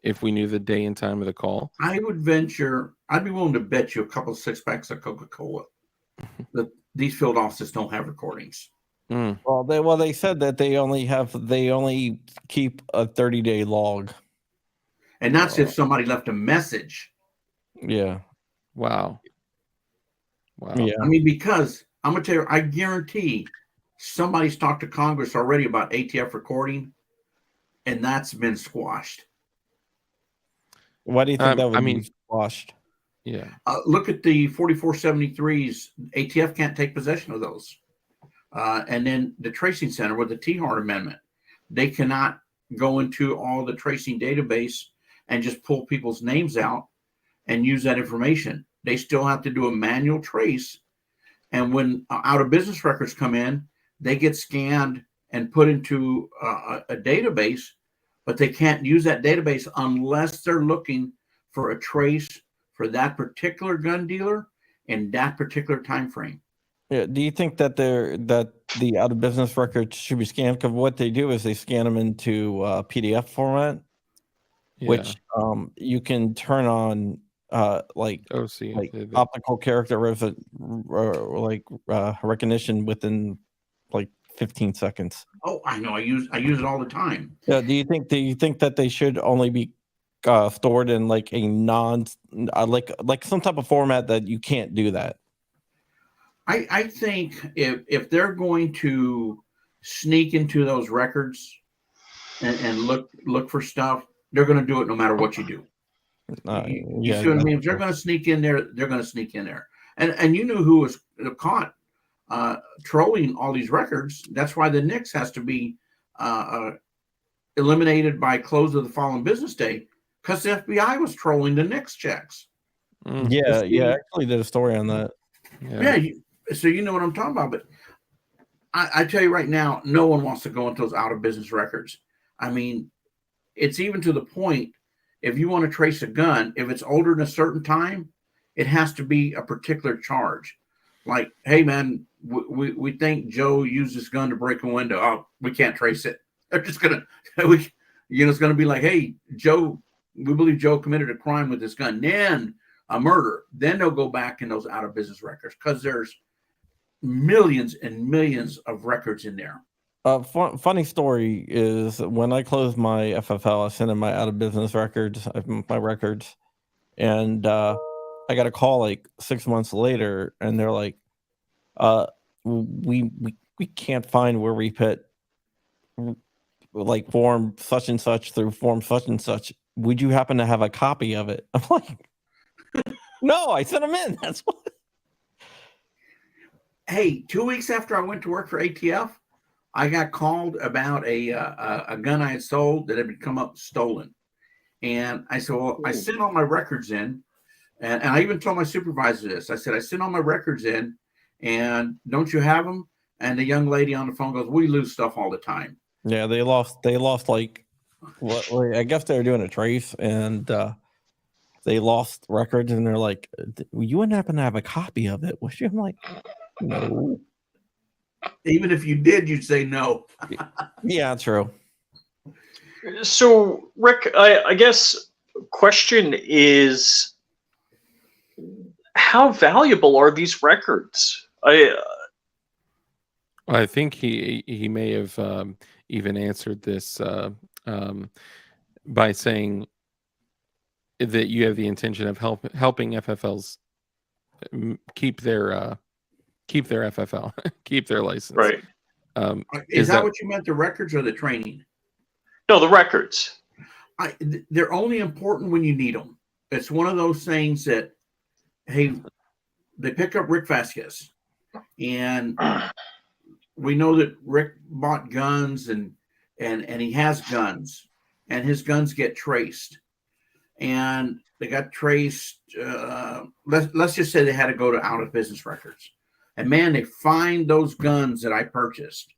if we knew the day and time of the call? I would venture, I'd be willing to bet you a couple of 6-packs of Coca-Cola that these field offices don't have recordings. Mm. Well, they said that they only keep a 30-day log. And that's if somebody left a message. Yeah. Wow. Yeah. I mean, because I'm going to tell you, I guarantee somebody's talked to Congress already about ATF recording, and that's been squashed. Why do you think that would I mean, be squashed? Yeah. Look at the 4473s. ATF can't take possession of those. And then the tracing center with the T-Hart amendment, they cannot go into all the tracing database and just pull people's names out and use that information. They still have to do a manual trace. And when out of business records come in, they get scanned and put into a database, but they can't use that database unless they're looking for a trace for that particular gun dealer in that particular time frame. Yeah. Do you think that the out of business records should be scanned? Because what they do is they scan them into PDF format, which you can turn on like optical character recognition within like 15 seconds. Oh, I know. I use it all the time. Yeah. Do you think that they should only be stored in like a like some type of format that you can't do that? I think if they're going to sneak into those records and look for stuff, they're going to do it no matter what you do. You see what I mean? If they're going to sneak in there, they're going to sneak in there. And you knew who was caught trolling all these records. That's why the NICS has to be eliminated by close of the following business day, because the FBI was trolling the NICS checks. Yeah, I actually did a story on that. Yeah, so you know what I'm talking about. But I tell you right now, no one wants to go into those out of business records. I mean, it's even to the point, if you want to trace a gun, if it's older than a certain time, it has to be a particular charge. Like, hey, man, we think Joe used this gun to break a window. Oh, we can't trace it. They're just going to, it's going to be like, hey, Joe, we believe Joe committed a crime with this gun, then a murder. Then they'll go back in those out of business records because there's millions and millions of records in there. Funny story is when I closed my FFL, I sent in my out of business records, and I got a call like 6 months later, and they're like, we can't find where we put like form such and such through form such and such. Would you happen to have a copy of it? I'm like, no, I sent them in. That's what. Hey, 2 weeks after I went to work for ATF, I got called about a gun I had sold that had come up stolen. And I said, well, I sent all my records in. And I even told my supervisor this. I said, I sent all my records in, and don't you have them? And the young lady on the phone goes, we lose stuff all the time. Yeah, they lost like, what? I guess they were doing a trace, and they lost records, and they're like, you wouldn't happen to have a copy of it, would you? I'm like, no. Even if you did, you'd say no. Yeah, true. So, Rick, I guess question is, how valuable are these records? I think he may have even answered this by saying that you have the intention of helping FFLs keep their FFL, keep their license. Right. Is that what you meant, the records or the training? No, the records. They're only important when you need them. It's one of those things that, hey, they pick up Rick Vasquez, and we know that Rick bought guns and he has guns, and his guns get traced, and they got traced. Let's just say they had to go to out of business records, and man, they find those guns that I purchased,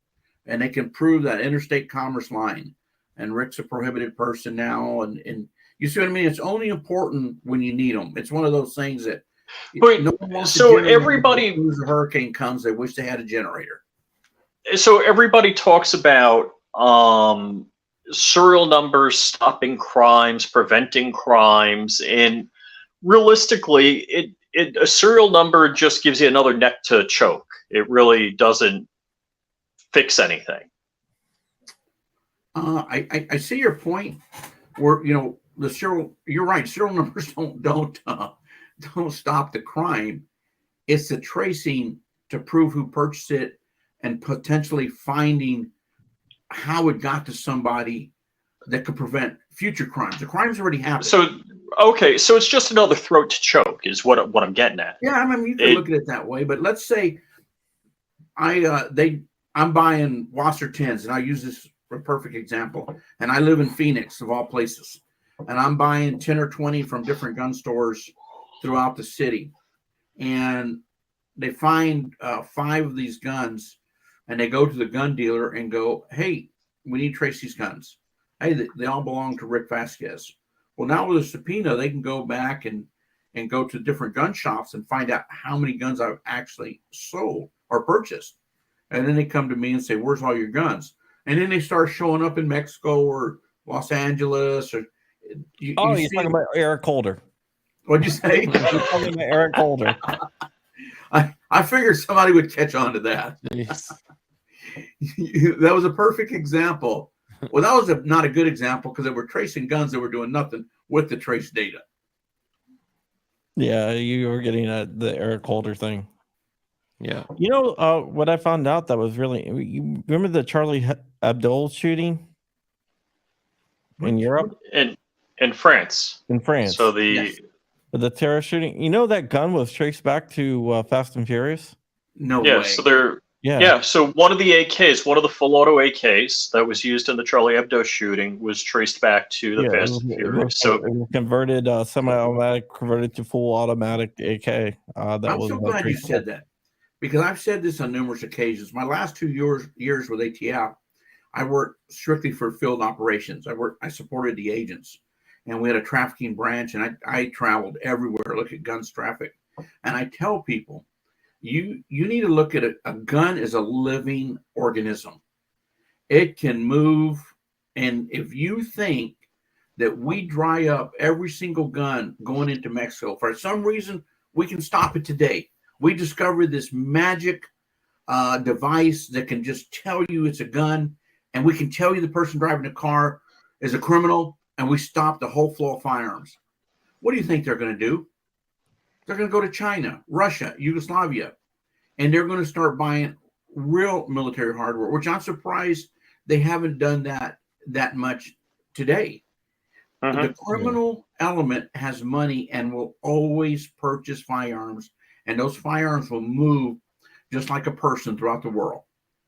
and they can prove that interstate commerce line, and Rick's a prohibited person now, and you see what I mean? It's only important when you need them. It's one of those things that. But no so everybody, when a hurricane comes, they wish they had a generator. So everybody talks about serial numbers stopping crimes, preventing crimes, and realistically, a serial number just gives you another neck to choke. It really doesn't fix anything. I see your point. Where the serial, you're right. Serial numbers don't stop the crime. It's the tracing to prove who purchased it and potentially finding how it got to somebody that could prevent future crimes. The crime's already happened. So it's just another throat to choke is what I'm getting at. Yeah, I mean, you can look at it that way, but let's say I'm buying Wasser 10s, and I use this for a perfect example, and I live in Phoenix, of all places, and I'm buying 10 or 20 from different gun stores throughout the city, and they find 5 of these guns, and they go to the gun dealer and go, hey, we need to trace these guns. Hey, they all belong to Rick Vasquez. Well, now with a subpoena, they can go back and go to different gun shops and find out how many guns I've actually sold or purchased. And then they come to me and say, where's all your guns? And then they start showing up in Mexico or Los Angeles. Or you're talking about Eric Holder. What'd you say? You're talking about Eric Holder. I figured somebody would catch on to that. Yes. That was a perfect example. Well, that was not a good example because they were tracing guns that were doing nothing with the trace data. Yeah, you were getting at the Eric Holder thing. Yeah. What I found out that was really, you remember the Charlie Hebdo shooting in Europe? In France. In France. So the terror shooting. That gun was traced back to Fast and Furious? No way. So so one of the AKs, one of the full auto AKs that was used in the Charlie Hebdo shooting was traced back to the Fast and Furious. So it was converted, semi-automatic, converted to full automatic AK. I'm so glad you said that, because I've said this on numerous occasions. My last 2 years with ATF, I worked strictly for field operations. I supported the agents, and we had a trafficking branch, and I traveled everywhere, look at guns traffic. And I tell people, you need to look at a gun as a living organism. It can move. And if you think that we dry up every single gun going into Mexico, for some reason, we can stop it today. We discovered this magic device that can just tell you it's a gun, and we can tell you the person driving the car is a criminal, and we stop the whole flow of firearms. What do you think they're going to do? They're going to go to China, Russia, Yugoslavia, and they're going to start buying real military hardware, which I'm surprised they haven't done that much today. Mm-hmm. The criminal element has money and will always purchase firearms, and those firearms will move just like a person throughout the world.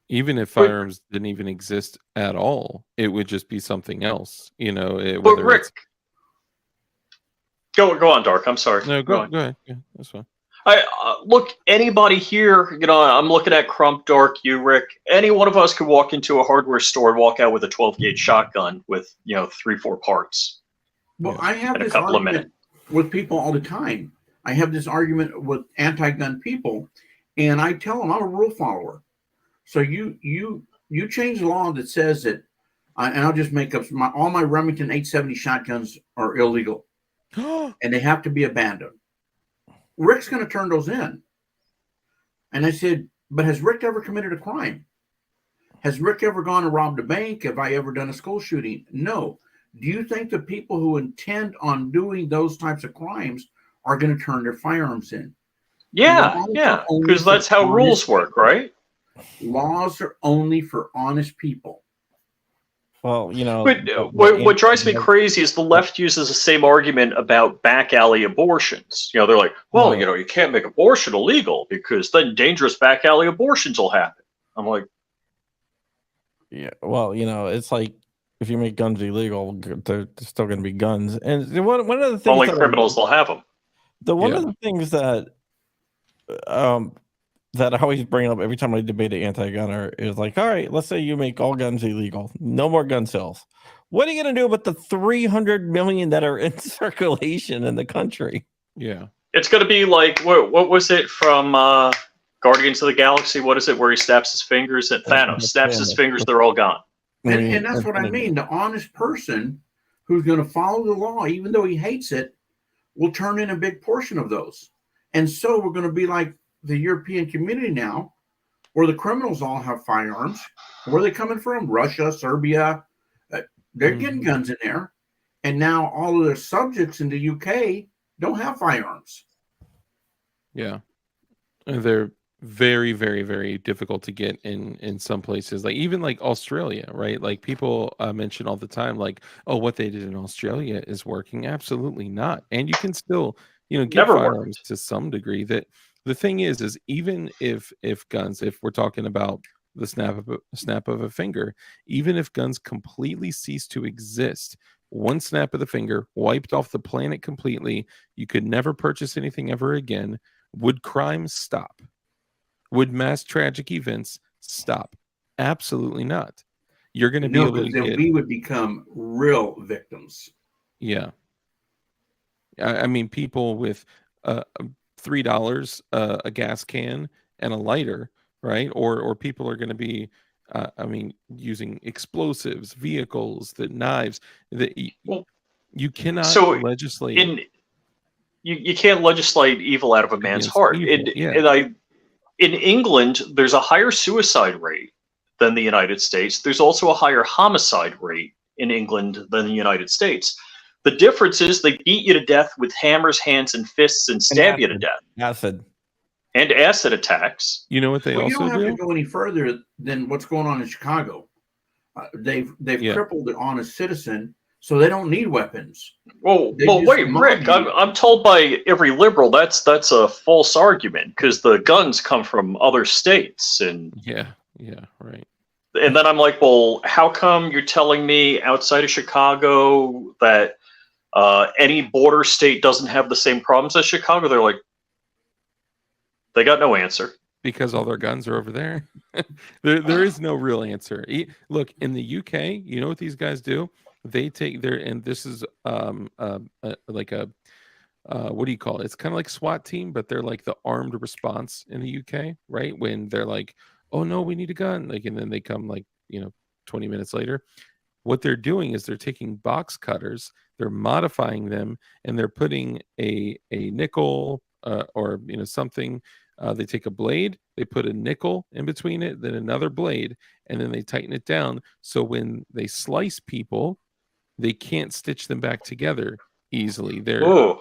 Even if firearms didn't even exist at all, it would just be something else. But Rick, go on, Dark. I'm sorry. No, go ahead. Yeah, that's fine. Look, anybody here, I'm looking at Crump, Dark, you, Rick. Any one of us could walk into a hardware store and walk out with a 12-gauge shotgun with 3-4 parts. Well, I have this argument with people all the time. I have this argument with anti-gun people, and I tell them I'm a rule follower. So you change the law that says that, and I'll just make up all my Remington 870 shotguns are illegal, and they have to be abandoned. Rick's going to turn those in. And I said, but has Rick ever committed a crime? Has Rick ever gone and robbed a bank? Have I ever done a school shooting? No. Do you think the people who intend on doing those types of crimes are going to turn their firearms in? Yeah, because that's how rules work, right? Laws are only for honest people. Well, But what drives me crazy is the left uses the same argument about back alley abortions. They're like, well, you can't make abortion illegal because then dangerous back alley abortions will happen. I'm like, yeah, well, it's like if you make guns illegal, they're still going to be guns. And one of the things only criminals will have them. One of the things that that I always bring up every time I debate an anti-gunner is like, all right, let's say you make all guns illegal, no more gun sales. What are you going to do about the 300 million that are in circulation in the country? Yeah, it's going to be like what was it from Guardians of the Galaxy? What is it where he snaps his fingers? And Thanos snaps his fingers, they're all gone. And that's what I mean. The honest person who's going to follow the law, even though he hates it, will turn in a big portion of those. And so we're going to be like the European community now, where the criminals all have firearms. Where are they coming from? Russia, Serbia. They're getting guns in there. And now all of their subjects in the UK don't have firearms. Yeah. And they're very, very, very difficult to get in some places, like even like Australia, right? Like people mention all the time, like, oh, what they did in Australia is working. Absolutely not. And you can still, get Never firearms to some degree. That the thing is even if guns, if we're talking about the snap of a finger, even if guns completely cease to exist, one snap of the finger, wiped off the planet completely, you could never purchase anything ever again. Would crime stop? Would mass tragic events stop? Absolutely not. You're going to be able to then get. We would become real victims. Yeah. I mean, people with $3 a gas can and a lighter, right? Or people are going to be, using explosives, vehicles, knives. That you cannot legislate. You can't legislate evil out of a man's heart. In England, there's a higher suicide rate than the United States. There's also a higher homicide rate in England than the United States. The difference is they beat you to death with hammers, hands, and fists and stab you to death. Acid. And acid attacks. You know what they also do? You don't have to go any further than what's going on in Chicago. They've crippled the honest citizen, so they don't need weapons. Well, wait, Rick. I'm told by every liberal that's a false argument because the guns come from other states and yeah, right. And then I'm like, well, how come you're telling me outside of Chicago that any border state doesn't have the same problems as Chicago? They're like, they got no answer. Because all their guns are over there. there is no real answer. Look, in the UK, you know what these guys do? They take and this is like a what do you call it? It's kind of like SWAT team, but they're like the armed response in the UK, right? When they're like, oh no, we need a gun, like, and then they come like 20 minutes later. What they're doing is they're taking box cutters, they're modifying them, and they're putting a nickel or something. They take a blade, they put a nickel in between it, then another blade, and then they tighten it down. So when they slice people, they can't stitch them back together easily. They're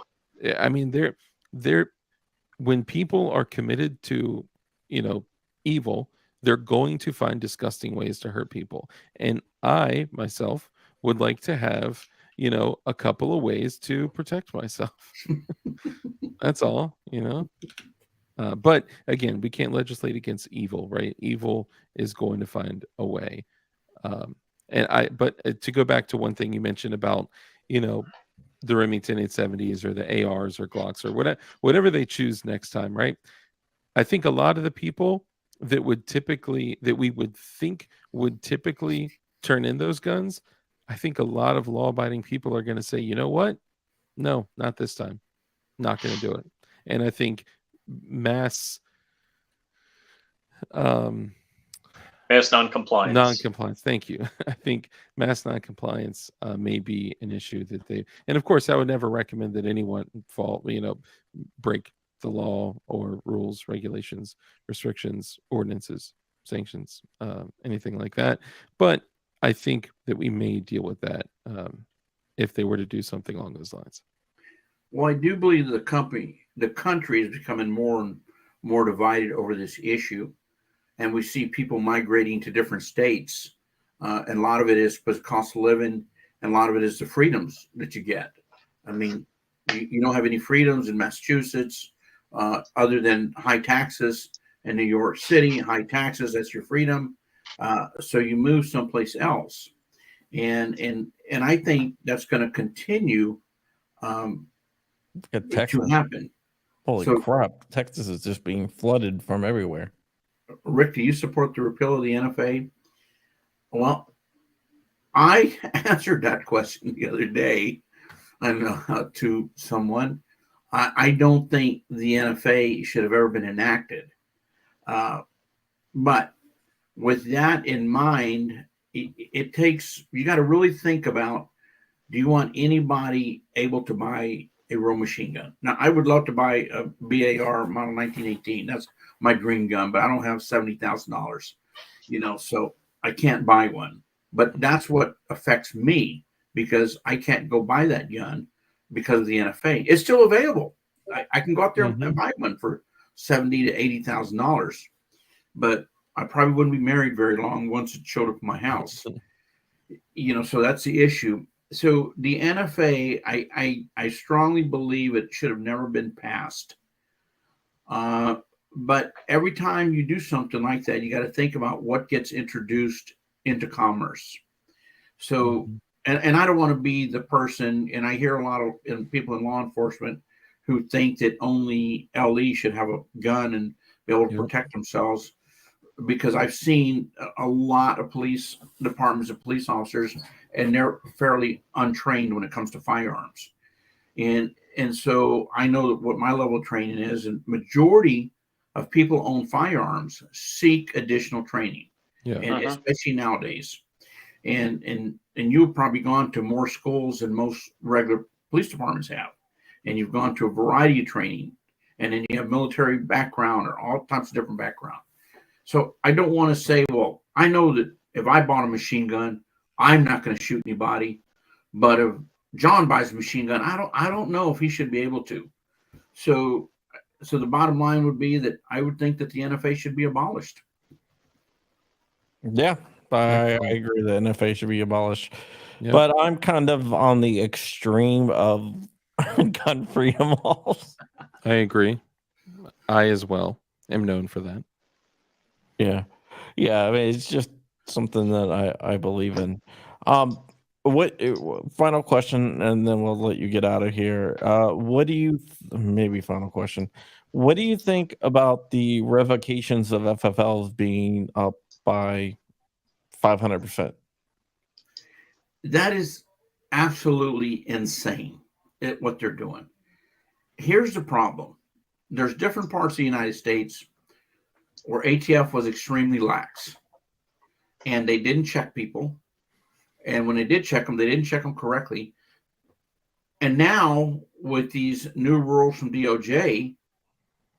when people are committed to, evil, they're going to find disgusting ways to hurt people. And I myself would like to have, a couple of ways to protect myself. That's all, But again, we can't legislate against evil, right? Evil is going to find a way. But to go back to one thing you mentioned about, the Remington 870s or the ARs or Glocks or whatever they choose next time, right? I think a lot of the people that we would think would typically turn in those guns, I think a lot of law-abiding people are going to say, you know what? No, not this time. Not going to do it. And I think mass non-compliance. Thank you. I think mass non-compliance may be an issue and of course I would never recommend that anyone break the law or rules, regulations, restrictions, ordinances, sanctions, anything like that. But I think that we may deal with that if they were to do something along those lines. Well, I do believe the country is becoming more and more divided over this issue. And we see people migrating to different states. And a lot of it is because cost of living, and a lot of it is the freedoms that you get. I mean, you don't have any freedoms in Massachusetts other than high taxes. In New York City, high taxes, that's your freedom. So you move someplace else. And I think that's going to continue to happen. Holy crap. Texas is just being flooded from everywhere. Rick, do you support the repeal of the NFA? Well, I answered that question the other day to someone. I don't think the NFA should have ever been enacted. But with that in mind, it takes, you got to really think about, do you want anybody able to buy a real machine gun? Now, I would love to buy a BAR model 1918. That's my dream gun, but I don't have $70,000, so I can't buy one. But that's what affects me, because I can't go buy that gun because of the NFA. It's still available. I can go out there and buy one for $70,000 to $80,000, but I probably wouldn't be married very long once it showed up in my house. So that's the issue. So the NFA, I strongly believe it should have never been passed. But every time you do something like that, you got to think about what gets introduced into commerce. So, and I don't want to be the person, and I hear a lot of people in law enforcement who think that only LE should have a gun and be able to protect themselves, because I've seen a lot of police departments of police officers, and they're fairly untrained when it comes to firearms. And so I know what my level of training is, and majority of people who own firearms seek additional training, and especially nowadays. And you've probably gone to more schools than most regular police departments have, and you've gone to a variety of training, and then you have military background or all types of different background. So I don't want to say, well, I know that if I bought a machine gun, I'm not going to shoot anybody, but if John buys a machine gun, I don't know if he should be able to. So the bottom line would be that I would think that the NFA should be abolished. Yeah, I agree that NFA should be abolished. Yep. But I'm kind of on the extreme of gun freedom laws. I agree. I as well am known for that. Yeah. I mean, it's just something that I believe in. What final question, and then we'll let you get out of here. Maybe final question. What do you think about the revocations of FFLs being up by 500%? That is absolutely insane what they're doing. Here's the problem. There's different parts of the United States where ATF was extremely lax, and they didn't check people. And when they did check them, they didn't check them correctly. And now with these new rules from DOJ,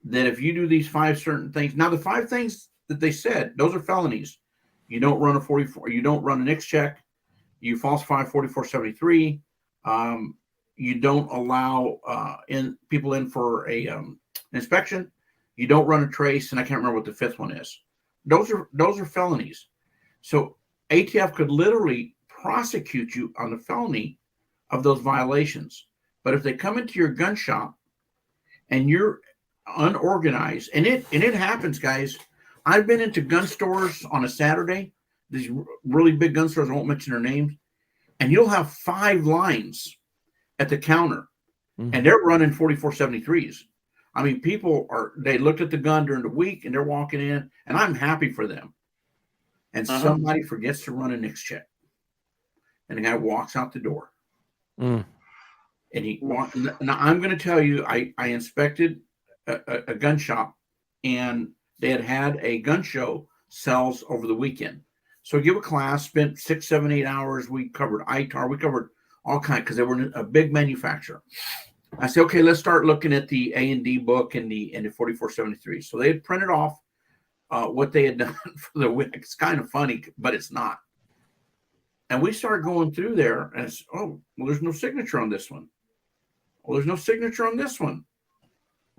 that if you do these 5 certain things, now the 5 things that they said, those are felonies. You don't run a 44, you don't run an X check, you falsify 4473, you don't allow people in for a inspection, you don't run a trace, and I can't remember what the 5th one is. Those are felonies. So ATF could literally prosecute you on the felony of those violations. But if they come into your gun shop and you're unorganized, and it happens, guys. I've been into gun stores on a Saturday, these really big gun stores, I won't mention their names, and you'll have 5 lines at the counter, and they're running 4473s. I mean, they looked at the gun during the week, and they're walking in, and I'm happy for them. And somebody forgets to run a NICS check, and the guy walks out the door. And now I'm going to tell you, I inspected a gun shop, and they had a gun show sales over the weekend. So I give a class, spent 6, 7, 8 hours. We covered ITAR, we covered all kinds, because they were a big manufacturer. I said, okay, let's start looking at the A&D book and the 4473. So they had printed off what they had done for the week. It's kind of funny, but it's not. And we started going through there, and it's, there's no signature on this one. Well, there's no signature on this one.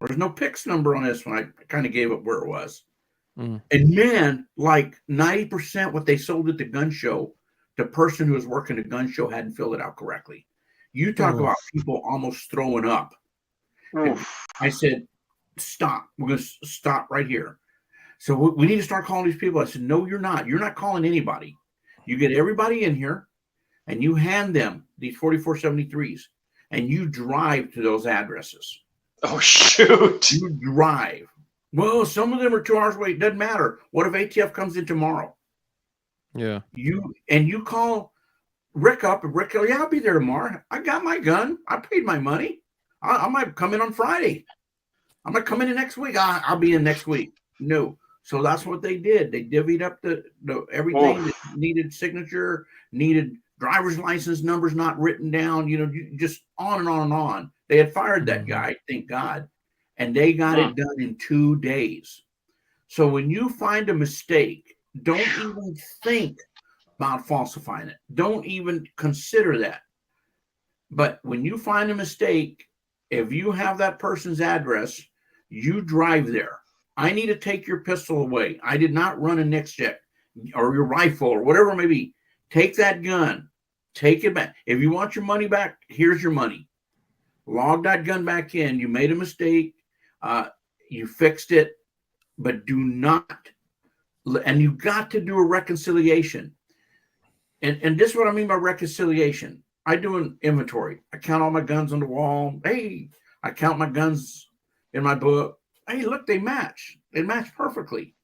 There's no PIX number on this one. I kind of gave up where it was. And man, like 90% what they sold at the gun show, the person who was working the gun show hadn't filled it out correctly. You talk about people almost throwing up. I said, stop. We're going to stop right here. So we need to start calling these people. I said, no, you're not. You're not calling anybody. You get everybody in here, and you hand them these 4473s, and you drive to those addresses. Oh, shoot. You drive. Well, some of them are 2 hours away. It doesn't matter. What if ATF comes in tomorrow? Yeah. You call Rick up, and Rick goes, yeah, I'll be there tomorrow. I got my gun. I paid my money. I might come in on Friday. I might come in next week. I'll be in next week. No, So that's what they did. They divvied up the everything that needed signature, needed driver's license numbers not written down, just on and on and on. They had fired that guy, thank God, and they got it done in 2 days. So when you find a mistake, don't even think about falsifying it. Don't even consider that. But when you find a mistake, if you have that person's address, you drive there. I need to take your pistol away. I did not run a NICS check, or your rifle, or whatever it may be. Take that gun. Take it back. If you want your money back, here's your money. Log that gun back in. You made a mistake. You fixed it. But do not. And you got to do a reconciliation. And this is what I mean by reconciliation. I do an inventory. I count all my guns on the wall. Hey, I count my guns in my book. Hey, look, they match. They match perfectly.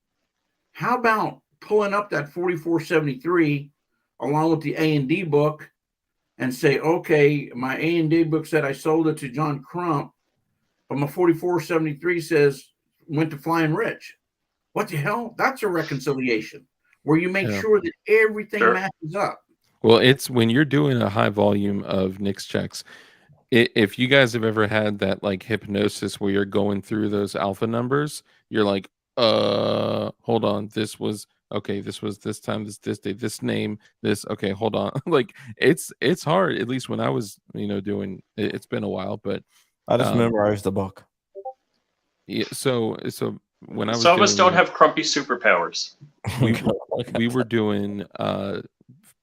How about pulling up that 4473 along with the A&D book and say, okay, my A&D book said I sold it to John Crump, but my 4473 says went to Flying Rich. What the hell? That's a reconciliation where you make sure that everything matches up. Well, it's when you're doing a high volume of NICS checks. If you guys have ever had that like hypnosis where you're going through those alpha numbers, you're like, hold on, this was okay, this was this time, this date, this name, this, okay, hold on. Like it's hard, at least when I was, doing it. It's been a while, but I just memorized the book. Yeah, so when I was some of us don't have crumpy superpowers. We were doing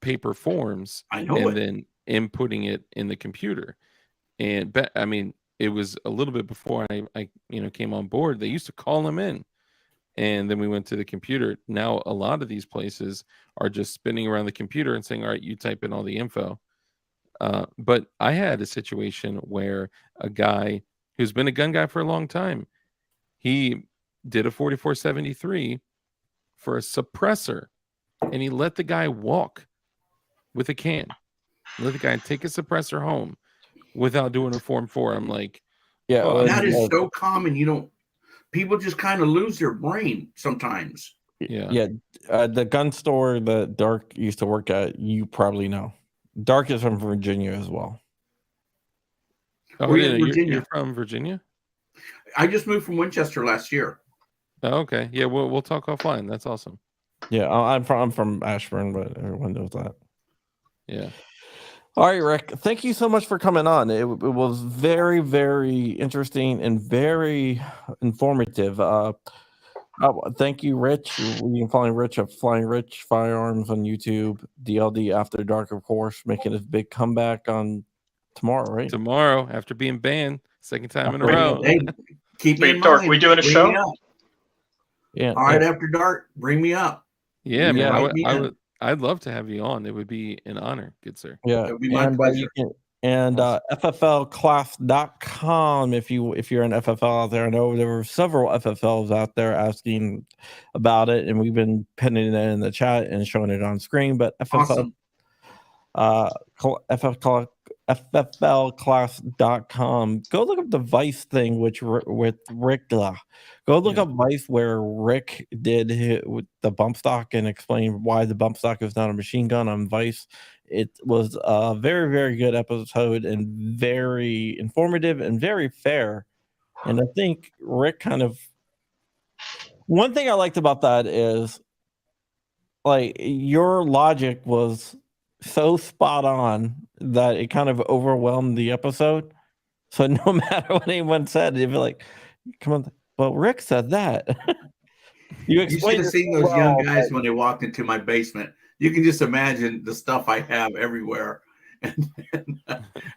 paper forms and then inputting it in the computer. And I mean, it was a little bit before I came on board. They used to call them in, and then we went to the computer. Now a lot of these places are just spinning around the computer and saying, all right, you type in all the info. But I had a situation where a guy who's been a gun guy for a long time, he did a 4473 for a suppressor, and he let the guy walk with a can. Let the guy take a suppressor home without doing a Form 4. I'm like, that is so common. People just kind of lose their brain sometimes. Yeah. The gun store that Dark used to work at, you probably know. Dark is from Virginia as well. Oh, yeah, you're from Virginia? I just moved from Winchester last year. Oh, okay. Yeah, we'll talk offline. That's awesome. Yeah, I'm from Ashburn, but everyone knows that. Yeah. All right, Rick. Thank you so much for coming on. It was very, very interesting and very informative. Thank you, Rich. You can find Rich at Flying Rich Firearms on YouTube. DLD After Dark, of course, making his big comeback on tomorrow, right? Tomorrow, after being banned, second time in a row. Hey, keep me in Dark, mind. we doing a show? Yeah. All right, After Dark, bring me up. Yeah, man. I'd love to have you on. It would be an honor, good sir. Yeah, it would be my pleasure. FFLclass.com if you're an FFL out there. I know there were several FFLs out there asking about it, and we've been pinning it in the chat and showing it on screen. But FFL, FFLclass.com. Go look up the Vice thing, with Rick. Go look up Vice where Rick did with the bump stock and explain why the bump stock is not a machine gun on Vice. It was a very, very good episode and very informative and very fair. And I think Rick one thing I liked about that is like your logic was so spot on that it kind of overwhelmed the episode. So no matter what anyone said, you'd be like, come on, well, Rick said that. You should have seen those young guys when they walked into my basement. You can just imagine the stuff I have everywhere. And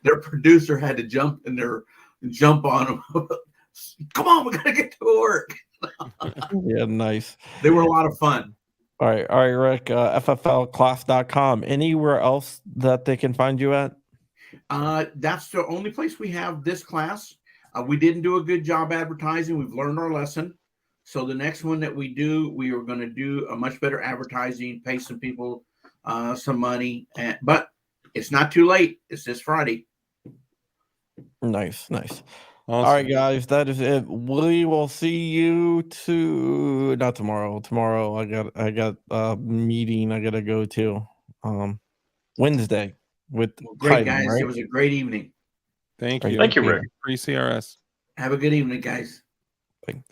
their producer had to jump on them. Come on, we got to get to work. Yeah, nice. They were a lot of fun. All right, Rick, FFLclass.com. Anywhere else that they can find you at? That's the only place we have this class. We didn't do a good job advertising. We've learned our lesson. So the next one that we do, we are going to do a much better advertising, pay some people some money. But it's not too late. It's this Friday. Nice. All right, guys, that is it. We will see you not tomorrow. Tomorrow I got a meeting I gotta go to. Wednesday with Great, Hyden, guys. right? It was a great evening. Thank Right. you. Thank you, Rick. Free CRS. Have a good evening, guys. Thank